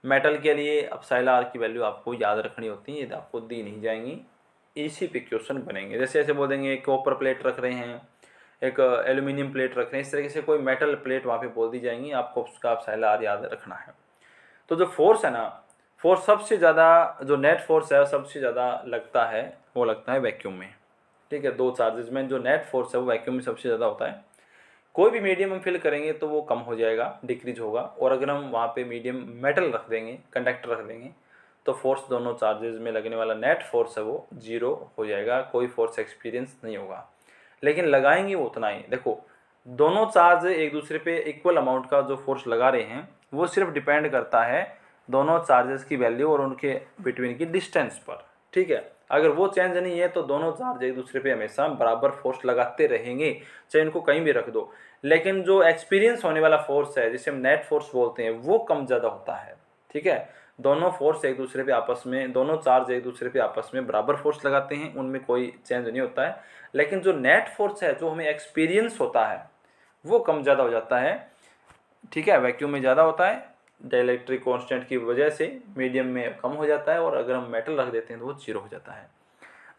मेटल के लिए एप्सिलॉन आर की वैल्यू आपको याद रखनी होती है, ये आपको दी नहीं जाएंगी, इसी पे क्वेश्चन बनेंगे। जैसे ऐसे बोल देंगे एक कॉपर प्लेट रख रहे हैं, एक एल्यूमिनियम प्लेट रख रहे हैं, इस तरीके से कोई मेटल प्लेट वहाँ पे बोल दी जाएंगी, आपको उसका एप्सिलॉन आर याद रखना है। तो जो फोर्स है ना, फोर्स सबसे ज़्यादा, जो नेट फोर्स है सबसे ज़्यादा लगता है, वो लगता है वैक्यूम में। ठीक है, दो चार्जेस में जो नेट फोर्स है वो वैक्यूम में सबसे ज़्यादा होता है। कोई भी मीडियम हम फिल करेंगे तो वो कम हो जाएगा, डिक्रीज होगा, और अगर हम वहाँ पे मीडियम मेटल रख देंगे, कंडक्टर रख देंगे, तो फोर्स दोनों चार्जेस में लगने वाला नेट फोर्स है वो 0 हो जाएगा, कोई फोर्स एक्सपीरियंस नहीं होगा। लेकिन लगाएंगे वो उतना ही। देखो दोनों चार्ज एक दूसरे पे इक्वल अमाउंट का जो फोर्स लगा रहे हैं, वो सिर्फ डिपेंड करता है दोनों चार्जेस की वैल्यू और उनके बिटवीन की डिस्टेंस पर। ठीक है, अगर वो चेंज नहीं है तो दोनों चार्ज एक दूसरे पे हमेशा बराबर फोर्स लगाते रहेंगे, चाहे इनको कहीं भी रख दो। लेकिन जो एक्सपीरियंस होने वाला फोर्स है, जिसे हम नेट फोर्स बोलते हैं, वो कम ज़्यादा होता है। ठीक है, दोनों फोर्स एक दूसरे पे आपस में, दोनों चार्ज एक दूसरे पे आपस में बराबर फोर्स लगाते हैं, उनमें कोई चेंज नहीं होता है। लेकिन जो नेट फोर्स है, जो हमें एक्सपीरियंस होता है, वो कम ज़्यादा हो जाता है। ठीक है, वैक्यूम में ज़्यादा होता है, डाइलेक्ट्रिक कांस्टेंट की वजह से मीडियम में कम हो जाता है, और अगर हम मेटल रख देते हैं तो वो 0 हो जाता है।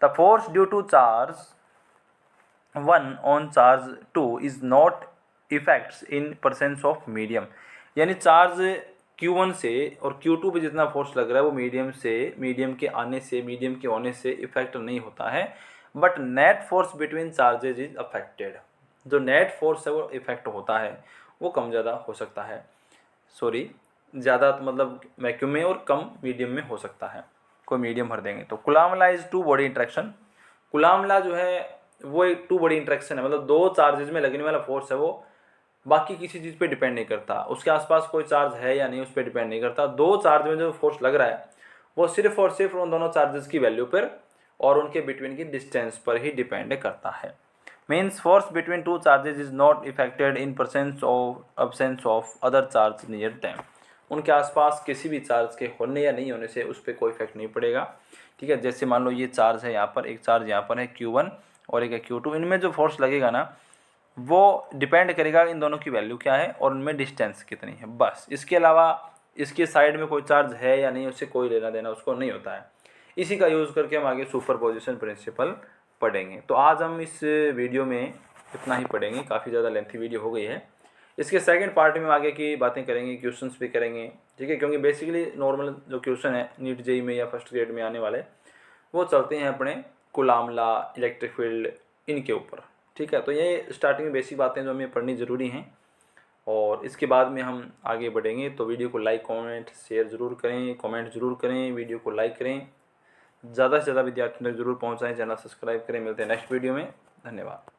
The force due to charge 1 on charge 2 is not effects in presence of medium, यानी चार्ज Q1 से और Q2 पे जितना फोर्स लग रहा है वो मीडियम के होने से इफेक्ट नहीं होता है, but net force between charges is affected. जो नेट फोर्स है वो इफेक्ट होता है, वो कम ज़्यादा हो सकता है, ज़्यादा तो मतलब वैक्यूम में और कम मीडियम में हो सकता है। कोई मीडियम भर देंगे तो coulomb law is two body interaction. Coulomb law जो है वो एक टू बॉडी इंट्रैक्शन है, मतलब दो चार्जेज में लगने वाला फोर्स है वो बाकी किसी चीज़ पे डिपेंड नहीं करता, उसके आसपास कोई चार्ज है या नहीं उस पर डिपेंड नहीं करता। दो चार्ज में जो फोर्स लग रहा है वो सिर्फ और सिर्फ उन दोनों चार्जेस की वैल्यू पर और उनके बिटवीन की डिस्टेंस पर ही डिपेंड करता है। Means force between two charges is not affected in presence of absence of other charge near them. उनके आसपास किसी भी चार्ज के होने या नहीं होने से उस पर कोई इफेक्ट नहीं पड़ेगा। ठीक है, जैसे मान लो ये चार्ज है यहाँ पर, एक चार्ज यहाँ पर है Q1 और एक है Q2, इनमें जो फोर्स लगेगा ना वो डिपेंड करेगा इन दोनों की वैल्यू क्या है और उनमें डिस्टेंस कितनी है, बस। इसके अलावा इसके साइड में कोई चार्ज है या नहीं उससे कोई लेना देना उसको नहीं होता है। इसी का यूज़ करके हम आगे सुपरपोजिशन प्रिंसिपल पढ़ेंगे। तो आज हम इस वीडियो में इतना ही पढ़ेंगे, काफ़ी ज़्यादा लेंथी वीडियो हो गई है। इसके सेकंड पार्ट में आगे की बातें करेंगे, क्वेश्चंस भी करेंगे, ठीक है, क्योंकि बेसिकली नॉर्मल जो क्वेश्चन है नीट जेईई में या फर्स्ट ग्रेड में आने वाले वो चलते हैं अपने कूलाम्ब लॉ, इलेक्ट्रिक फील्ड, इनके ऊपर। ठीक है, तो ये स्टार्टिंग में बेसिक बातें जो हमें पढ़नी ज़रूरी हैं, और इसके बाद में हम आगे बढ़ेंगे। तो वीडियो को लाइक, कमेंट, शेयर ज़रूर करें, कमेंट ज़रूर करें, वीडियो को लाइक करें, ज़्यादा से ज़्यादा विद्यार्थियों तक जरूर पहुँचाएँ, चैनल सब्सक्राइब करें। मिलते हैं नेक्स्ट वीडियो में, धन्यवाद।